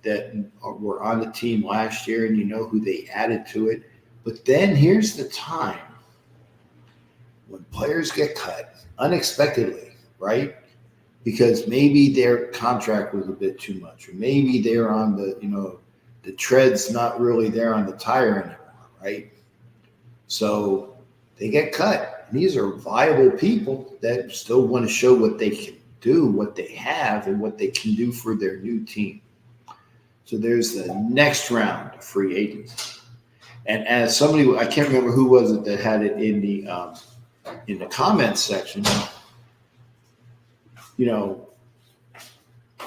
that were on the team last year, and you know who they added to it. But then here's the time when players get cut unexpectedly, right? Because maybe their contract was a bit too much, or maybe they're on the tread's not really there on the tire anymore, right? So they get cut. And these are viable people that still want to show what they can do, what they have, and what they can do for their new team. So there's the next round of free agency. And as somebody, I can't remember who was it that had it in the comments section,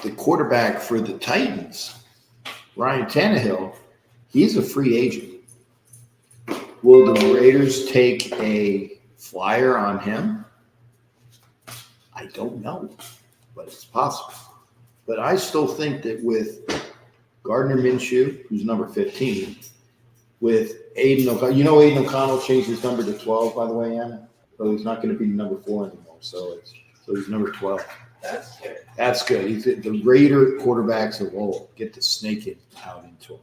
the quarterback for the Titans Ryan Tannehill, he's a free agent. Will the Raiders take a flyer on him? I don't know, but it's possible. But I still think that with Gardner Minshew, who's number 15, with Aiden O'Connell, Aiden O'Connell changed his number to 12, by the way, Anna. So he's not going to be number 4 anymore. So he's number 12. That's good. That's good. He's the Raider quarterbacks of old get the snake it out into him.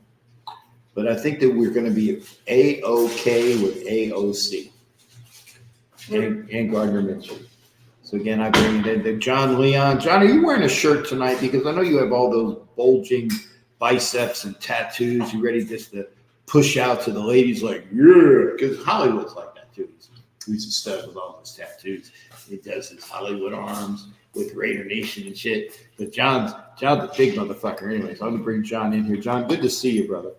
But I think that we're going to be A-OK with AOC and Gardner Minshew. So again, I bring it in John Leon. John, are you wearing a shirt tonight? Because I know you have all those bulging biceps and tattoos. You ready just to push out to the ladies like, yeah, because Hollywood's like that too. He's a stud with all those tattoos. He does his Hollywood arms with Raider Nation and shit. But John's a big motherfucker anyway. So I'm going to bring John in here. John, good to see you, brother.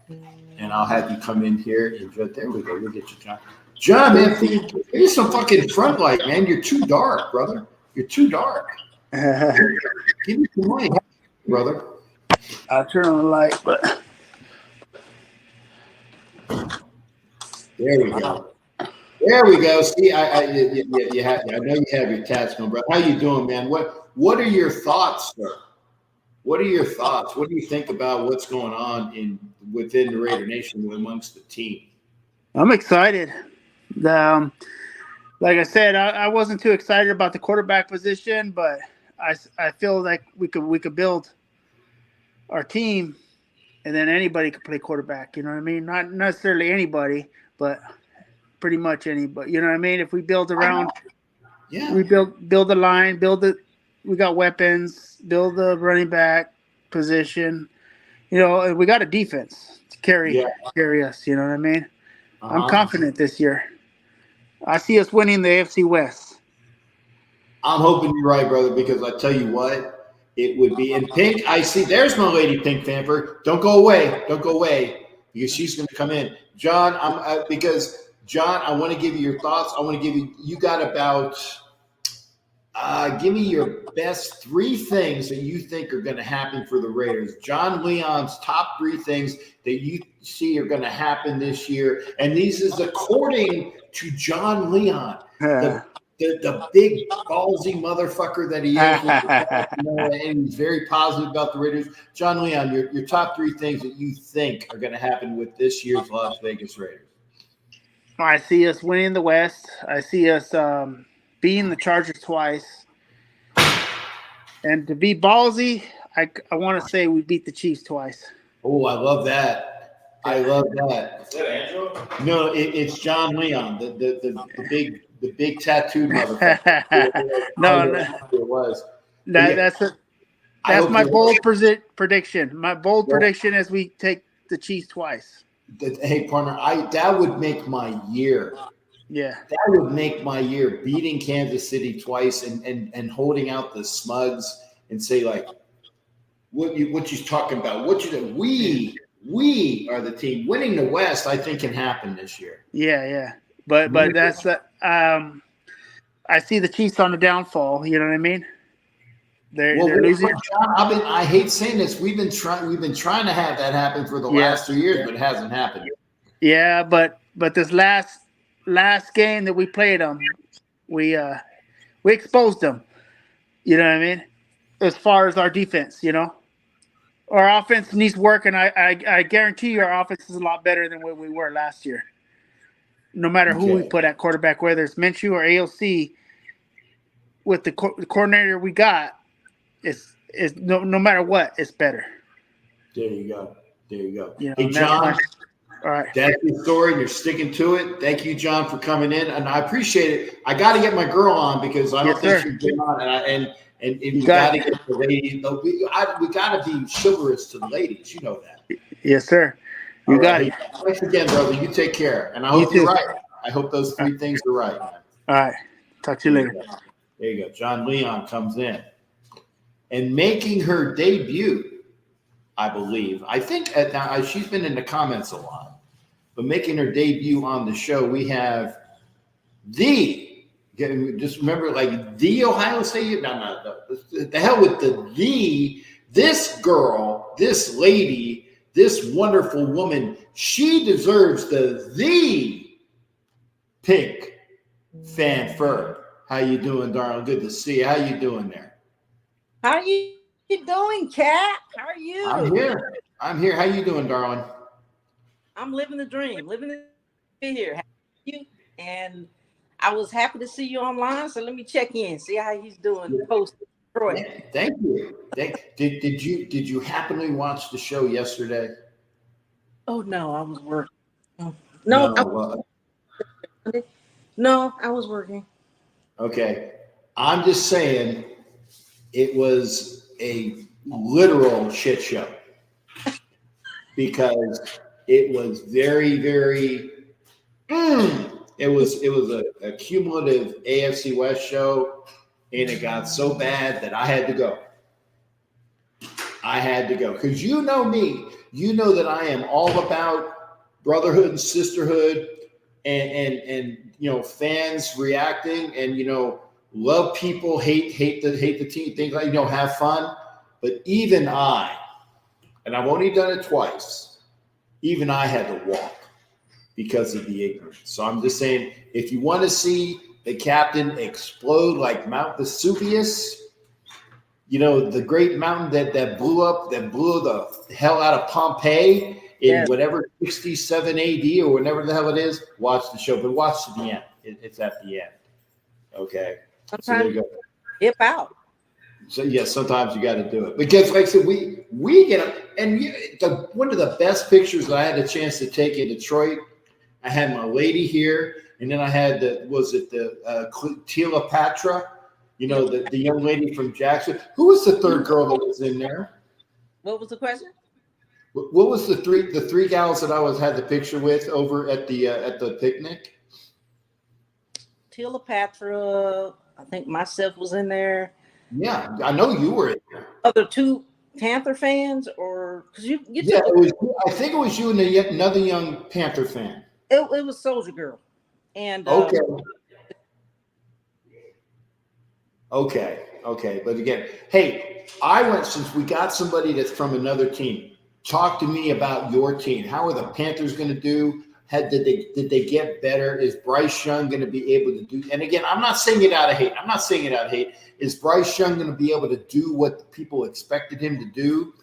And I'll have you come in here and there we go. We'll get you, John. John, man, here's some fucking front light, man. You're too dark, brother. You're too dark. Give me some light, brother. I'll turn on the light, but there we go. There we go. See, I know you have your tats on, bro. How you doing, man? What are your thoughts, sir? What are your thoughts? What do you think about what's going on within the Raider Nation amongst the team? I'm excited. Like I said, I wasn't too excited about the quarterback position, but I feel like we could build our team, and then anybody could play quarterback. You know what I mean? Not necessarily anybody, but pretty much anybody. You know what I mean? If we build around, we build the line, we got weapons, build the running back position. You know, we got a defense to carry us. You know what I mean? I'm confident this year. I see us winning the AFC West. I'm hoping you're right, brother, because I tell you what, it would be in Pink. I see. There's my lady, Pink Panther. Don't go away. Don't go away because she's going to come in. John, John, I want to give you your thoughts. I want to give you. You got about. Give me your best 3 things that you think are going to happen for the Raiders. John Leon's top 3 things that you see are going to happen this year. And these is according to John Leon, the big ballsy motherfucker that he is. And he's very positive about the Raiders. John Leon, your top 3 things that you think are going to happen with this year's Las Vegas Raiders. I see us winning the West. I see us beating the Chargers twice. And to be ballsy, I want to say we beat the Chiefs twice. Oh, I love that. I love that. Is that Angelo? No, it's John Leon, the big tattooed motherfucker. It was. That's my bold prediction. My bold prediction is we take the Chiefs twice. Hey, partner, that would make my year. Yeah, that would make my year. Beating Kansas City twice and holding out the smugs and say like, what you talking about? We are the team. Winning the West, I think, can happen this year. Yeah. But that's I see the Chiefs on the downfall. You know what I mean? They're losing. John, I hate saying this. We've been trying to have that happen for the last 2 years, but it hasn't happened. Yeah, but this last game that we played them, we exposed them. You know what I mean? As far as our defense, you know, our offense needs work, and I guarantee you our offense is a lot better than what we were last year. No matter who we put at quarterback, whether it's Minshew or AOC, with the coordinator we got, it's no matter what, it's better. There you go. You know, hey, John. All right. That's the story, and you're sticking to it. Thank you, John, for coming in, and I appreciate it. I got to get my girl on because I don't think she's been on, and we got to get the ladies. We got to be chivalrous to the ladies. You know that. Yes, sir. You got it. Thanks again, brother. You take care, and I hope you're right. I hope those 3 things are right, man. All right. Talk to you later. There you go. John Leon comes in and making her debut, I believe. I think now she's been in the comments a lot. But making her debut on the show, we have just remember, like the Ohio State. No. The hell with this girl, this lady this wonderful woman, she deserves the pink fan fur. How you doing, darling? Good to see you. How you doing there? How you doing, Kat? How are you? I'm here. How you doing, darling? I'm living the dream. Living the here. You and I was happy to see you online. So let me check in, see how he's doing. Post Detroit. Yeah, thank you. Did you happen to watch the show yesterday? Oh no, I was working. No, I was working. Okay. I'm just saying it was a literal shit show because it was very, very it was a cumulative AFC West show, and it got so bad that I had to go. Because you know me, you know that I am all about brotherhood and sisterhood and fans reacting and love people, hate the team, things like have fun. But even I, and I've only done it twice, even I had to walk because of the ignorance. So I'm just saying, if you want to see the captain explode like Mount Vesuvius, the great mountain that blew the hell out of Pompeii in whatever 67 AD or whatever the hell it is, watch the show, but watch to the end. It's at the end. Okay. Sometimes so there you go. Dip out. So yes, sometimes you got to do it because, like I said, we get up, and one of the best pictures I had a chance to take in Detroit. I had my lady here, and then I had Cleopatra, the young lady from Jackson. Who was the third girl that was in there? What was the question? What was the three gals that I had the picture with over at the picnic? Cleopatra. I think myself was in there. Yeah, I know you were in there. Other two Panther fans, or because you yeah, I think it was you and another young Panther fan. It was Soldier Girl, and okay. But again, hey, since we got somebody that's from another team. Talk to me about your team. How are the Panthers going to do? Did they get better? Is Bryce Young going to be able to do? And again, I'm not saying it out of hate. Is Bryce Young going to be able to do what people expected him to do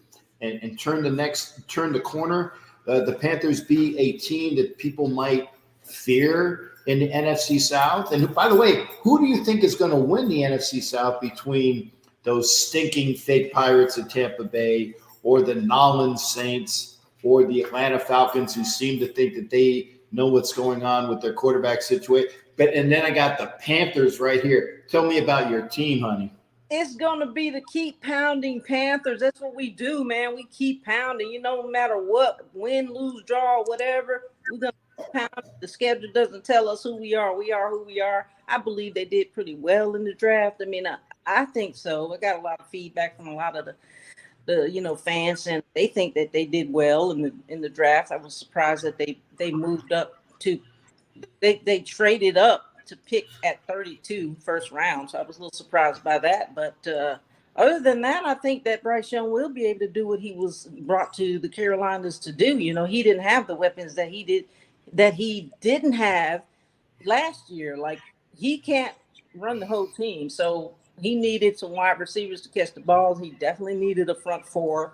and turn the corner? The Panthers be a team that people might fear in the NFC South? And by the way, who do you think is going to win the NFC South between those stinking fake Pirates of Tampa Bay or the Nolans Saints or the Atlanta Falcons, who seem to think that they know what's going on with their quarterback situation? And then I got the Panthers right here. Tell me about your team, honey. It's going to be the keep pounding Panthers. That's what we do, man. We keep pounding. No matter what, win, lose, draw, whatever, we're going to pound. The schedule doesn't tell us who we are. We are who we are. I believe they did pretty well in the draft. I mean, I think so. I got a lot of feedback from a lot of the fans, and they think that they did well in the draft. I was surprised that they moved up to they traded up to pick at 32 first round. So I was a little surprised by that. But other than that, I think that Bryce Young will be able to do what he was brought to the Carolinas to do. He didn't have the weapons that he didn't have last year. Like, he can't run the whole team. So he needed some wide receivers to catch the balls. He definitely needed a front four.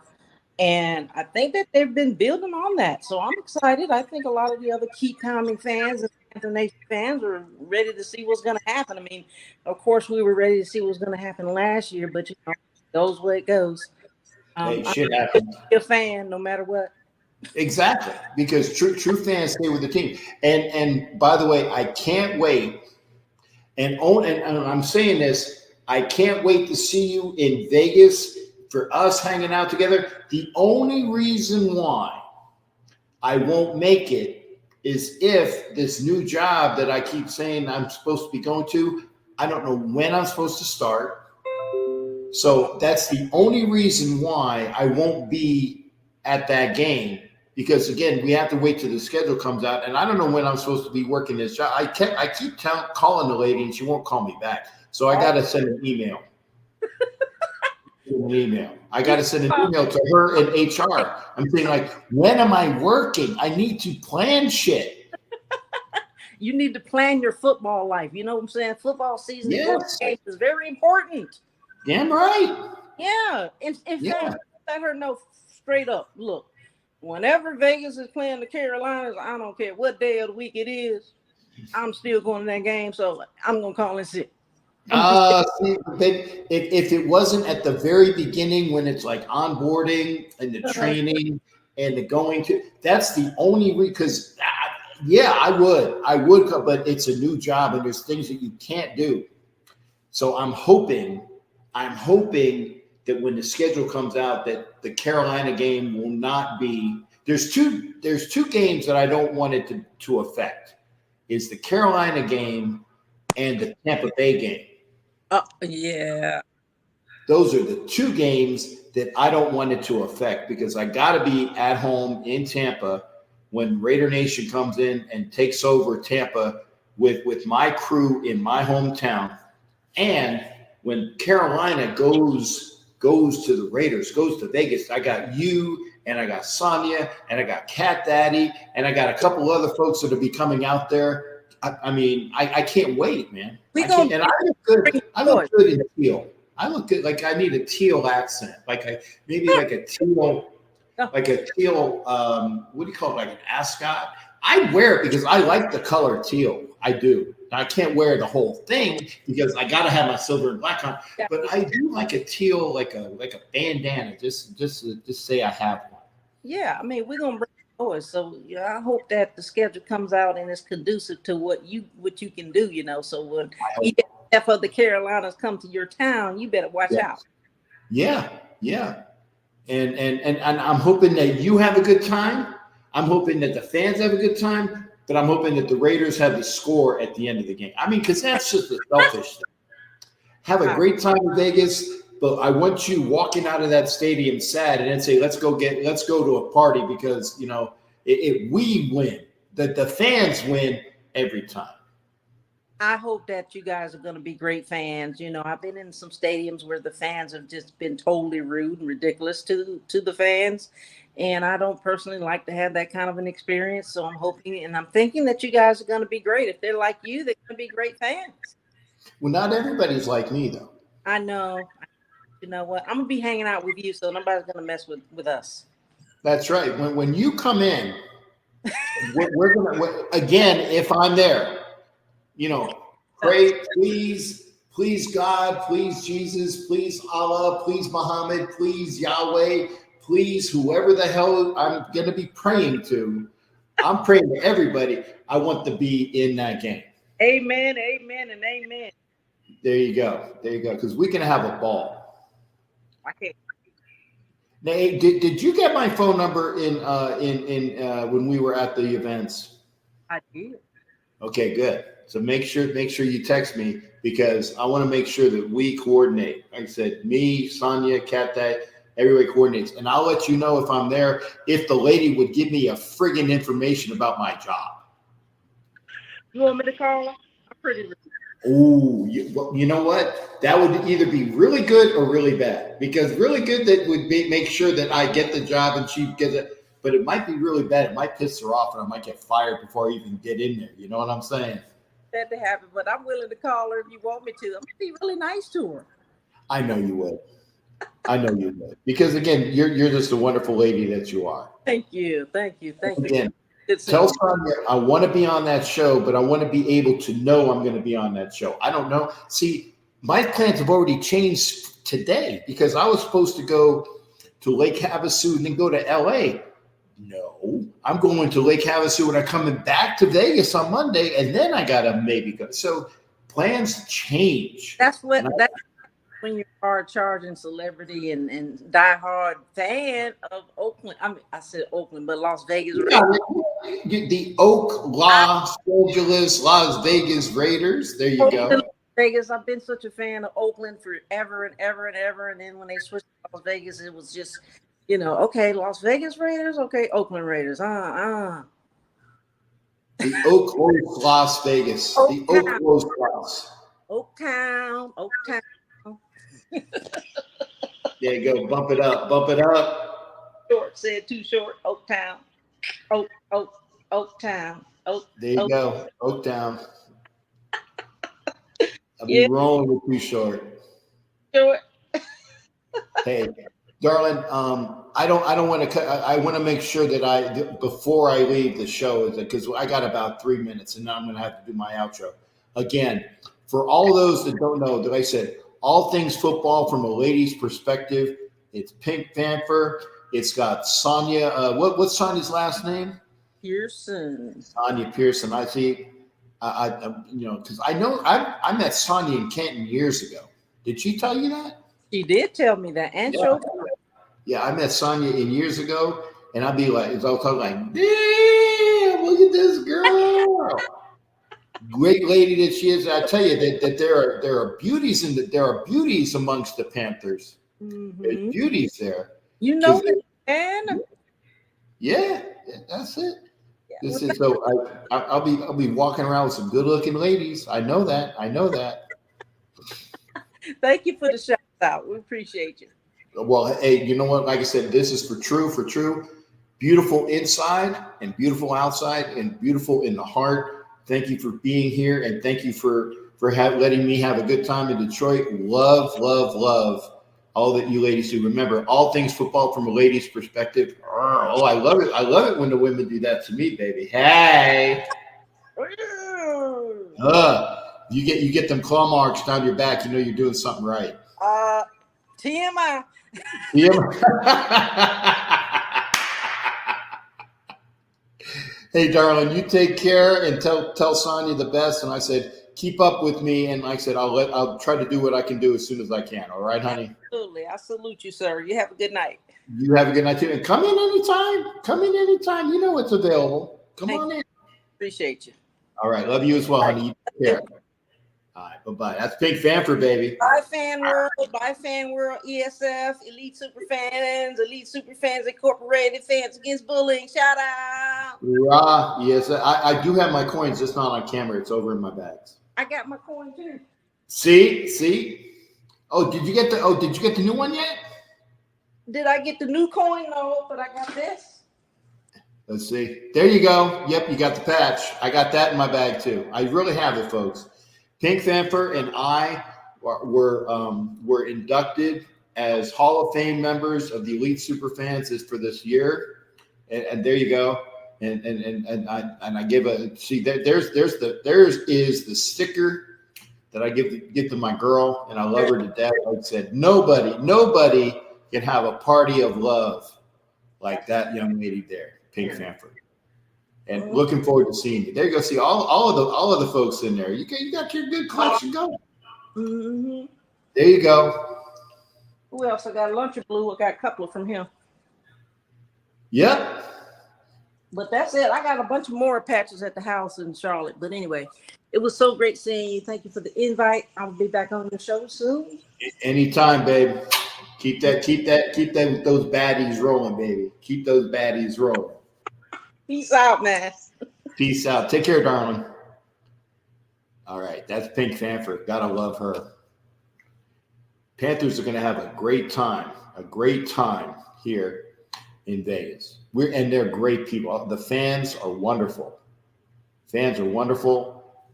And I think that they've been building on that. So I'm excited. I think a lot of the other keep pounding fans and Panther Nation fans are ready to see what's going to happen. I mean, of course, we were ready to see what was going to happen last year, but it goes where it goes. Shit happens. I'm a fan no matter what. Exactly, because true fans stay with the team. And by the way, I can't wait. And I'm saying this, I can't wait to see you in Vegas for us hanging out together. The only reason why I won't make it is if this new job that I keep saying I'm supposed to be going to, I don't know when I'm supposed to start. So that's the only reason why I won't be at that game. Because again, we have to wait till the schedule comes out, and I don't know when I'm supposed to be working this job. I keep calling the lady, and she won't call me back. So I got to send an email. an email. I got to send an email to her in HR. I'm saying, like, when am I working? I need to plan shit. You need to plan your football life. You know what I'm saying? Football season Yes. is very important. Damn right. Yeah. In Yeah. fact, let her know straight up. Look, whenever Vegas is playing the Carolinas, I don't care what day of the week it is, I'm still going to that game. So I'm gonna call and sit. See, if it wasn't at the very beginning when it's like onboarding and the training and the going to, that's the only because yeah, I would come, but it's a new job and there's things that you can't do. So I'm hoping that when the schedule comes out that the Carolina game will not be. There's two games that I don't want it to affect. Is the Carolina game and the Tampa Bay game. Yeah. Those are the two games that I don't want it to affect because I got to be at home in Tampa when Raider Nation comes in and takes over Tampa with my crew in my hometown. And when Carolina goes to the Raiders, goes to Vegas, I got you and I got Sonia and I got Cat Daddy and I got a couple other folks that will be coming out there. I mean, I can't wait, man. And I look good. I look good in teal. I look good. Like I need a teal accent, maybe like a teal. What do you call it? Like an ascot. I wear it because I like the color teal. I do. I can't wear the whole thing because I gotta have my silver and black on. Yeah. But I do like a teal, like a bandana. Just say I have one. Yeah, I mean, we're gonna bring yours. So I hope that the schedule comes out and it's conducive to what you can do. You know, so when if the Carolinas come to your town, you better watch out. Yeah. And I'm hoping that you have a good time. I'm hoping that the fans have a good time, but I'm hoping that the Raiders have the score at the end of the game. I mean, because that's just a selfish thing. Have a great time in Vegas, but I want you walking out of that stadium sad and then say, let's go to a party because, you know, if we win, that the fans win every time. I hope that you guys are going to be great fans. You know, I've been in some stadiums where the fans have just been totally rude and ridiculous to the fans. And I don't personally like to have that kind of an experience. So I'm hoping and I'm thinking that you guys are going to be great. If they're like you, they're going to be great fans. Well, not everybody's like me, though. I know. You know what? I'm going to be hanging out with you, so nobody's going to mess with us. That's right. When you come in, we're going to, again, if I'm there, you know, pray, please God, please Jesus, please Allah, please Muhammad, please Yahweh, please whoever the hell I'm going to be praying to. I'm praying to everybody. I want to be in that game. Amen, amen, and amen. There you go. Because we can have a ball. I can't. Now, did you get my phone number in when we were at the events? I did. Okay, good. So make sure you text me because I want to make sure that we coordinate. Like I said, me, Sonia, Kat, everybody coordinates. And I'll let you know if I'm there, if the lady would give me a friggin' information about my job. You want me to call her? I'm pretty ready. Oh, you know what? That would either be really good or really bad. Because really good, that would make sure that I get the job and she gets it. But it might be really bad. It might piss her off and I might get fired before I even get in there. You know what I'm saying? That to happen, but I'm willing to call her if you want me to. I'm gonna be really nice to her. I know you would. Because again, you're just a wonderful lady that you are. Thank you. Again, tell Sonia I want to be on that show, but I want to be able to know I'm going to be on that show. I don't know. See, my plans have already changed today because I was supposed to go to Lake Havasu and then go to LA. No, I'm going to Lake Havasu and I'm coming back to Vegas on Monday, and then I gotta maybe go. So plans change. That's when you are charging celebrity and diehard fan of Oakland. I mean, I said Oakland, but Las Vegas. Yeah, the Los Vegas Raiders. There you go. Vegas. I've been such a fan of Oakland forever and ever and ever. And then when they switched to Las Vegas, it was just, you know, okay, Las Vegas Raiders, okay, Oakland Raiders. The Oak Los Las Vegas. The Oak Los Las. Oaktown. There you go. Bump it up. Bump it up. Short said too short. Oaktown. Oaktown. There you go. Oaktown. I'll be Yeah, rolling with Too Short. short. Hey, darling. I don't want to cut. I want to make sure that before I leave the show, because I got about 3 minutes, and now I'm going to have to do my outro again. For all those that don't know, that I said all things football from a lady's perspective. It's Pink Panther. It's got Sonia. What's Sonia's last name? Pearson. Sonia Pearson. I see. Because I met Sonia in Canton years ago. Did she tell you that? She did tell me that. And Yeah. showed Yeah, I met Sonia in years ago, and I'd be like, I'll talk like, damn, look at this girl. Great lady that she is. I tell you that there are beauties there are beauties amongst the Panthers. There's beauties there. You know that, man. Yeah, that's it. So I'll be walking around with some good looking ladies. I know that. Thank you for the shout out. We appreciate you. Well, hey, you know what? Like I said, this is for true. Beautiful inside and beautiful outside and beautiful in the heart. Thank you for being here, and thank you for letting me have a good time in Detroit. Love all that you ladies do. Remember, all things football from a lady's perspective. Oh, I love it. I love it when the women do that to me, baby. Hey. You get them claw marks down your back, you know you're doing something right. TMI. Hey, darling, you take care and tell Sonia the best. And I said, keep up with me. And like I said, I'll try to do what I can do as soon as I can. All right, honey? Absolutely. I salute you, sir. You have a good night. You have a good night too. And come in anytime. You know it's available. Come on in. Appreciate you. All right. Love you as well, honey. You take care. All right. Bye-bye. That's Pink Fanford, baby. Bye, Fan World. Bye, Fan World. ESF, Elite Super Fans Incorporated, Fans Against Bullying. Shout out. Yes, I do have my coins, just not on camera. It's over in my bags. I got my coin too. See? Oh, did you get the new one yet? Did I get the new coin? No, but I got this. Let's see. There you go. Yep, you got the patch. I got that in my bag too. I really have it, folks. Pink Panther and I were inducted as Hall of Fame members of the Elite Superfans for this year, and there you go. And I give there is the sticker that I give to my girl, and I love her to death. Like I said, nobody can have a party of love like that young lady there, Pink Panther. And looking forward to seeing you. There you go. See all of the folks in there. You got your good collection going. Mm-hmm. There you go. Who else? I got Luncher Blue. I got a couple from him. Yep. But that's it. I got a bunch of more patches at the house in Charlotte. But anyway, it was so great seeing you. Thank you for the invite. I'll be back on the show soon. Anytime, babe. Keep those baddies rolling, baby. Keep those baddies rolling. Peace out, man. Peace out. Take care, darling. All right. That's Pink Panther. Gotta love her. Panthers are going to have a great time here in Vegas. They're great people. The fans are wonderful.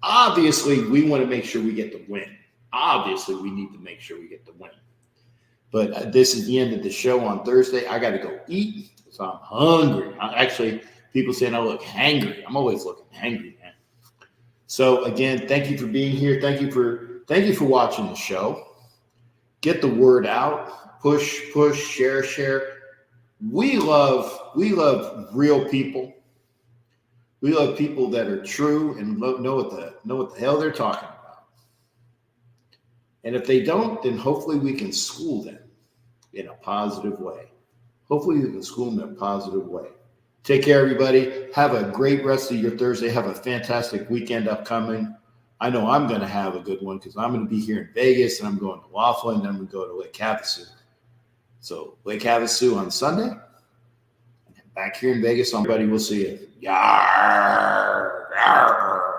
Obviously, we want to make sure we get the win. Obviously, we need to make sure we get the win. But this is the end of the show on Thursday. I got to go eat, so I'm hungry. People saying I look hangry. I'm always looking hangry, man. So again, thank you for being here. Thank you for watching the show. Get the word out. Push, share. We love real people. We love people that are true and know what the hell they're talking about. And if they don't, then hopefully we can school them in a positive way. Take care, everybody. Have a great rest of your Thursday. Have a fantastic weekend upcoming. I know I'm going to have a good one because I'm going to be here in Vegas, and I'm going to Laughlin, and then I'm going to go to Lake Havasu. So Lake Havasu on Sunday. And back here in Vegas, everybody will see you. Yarr, yarr.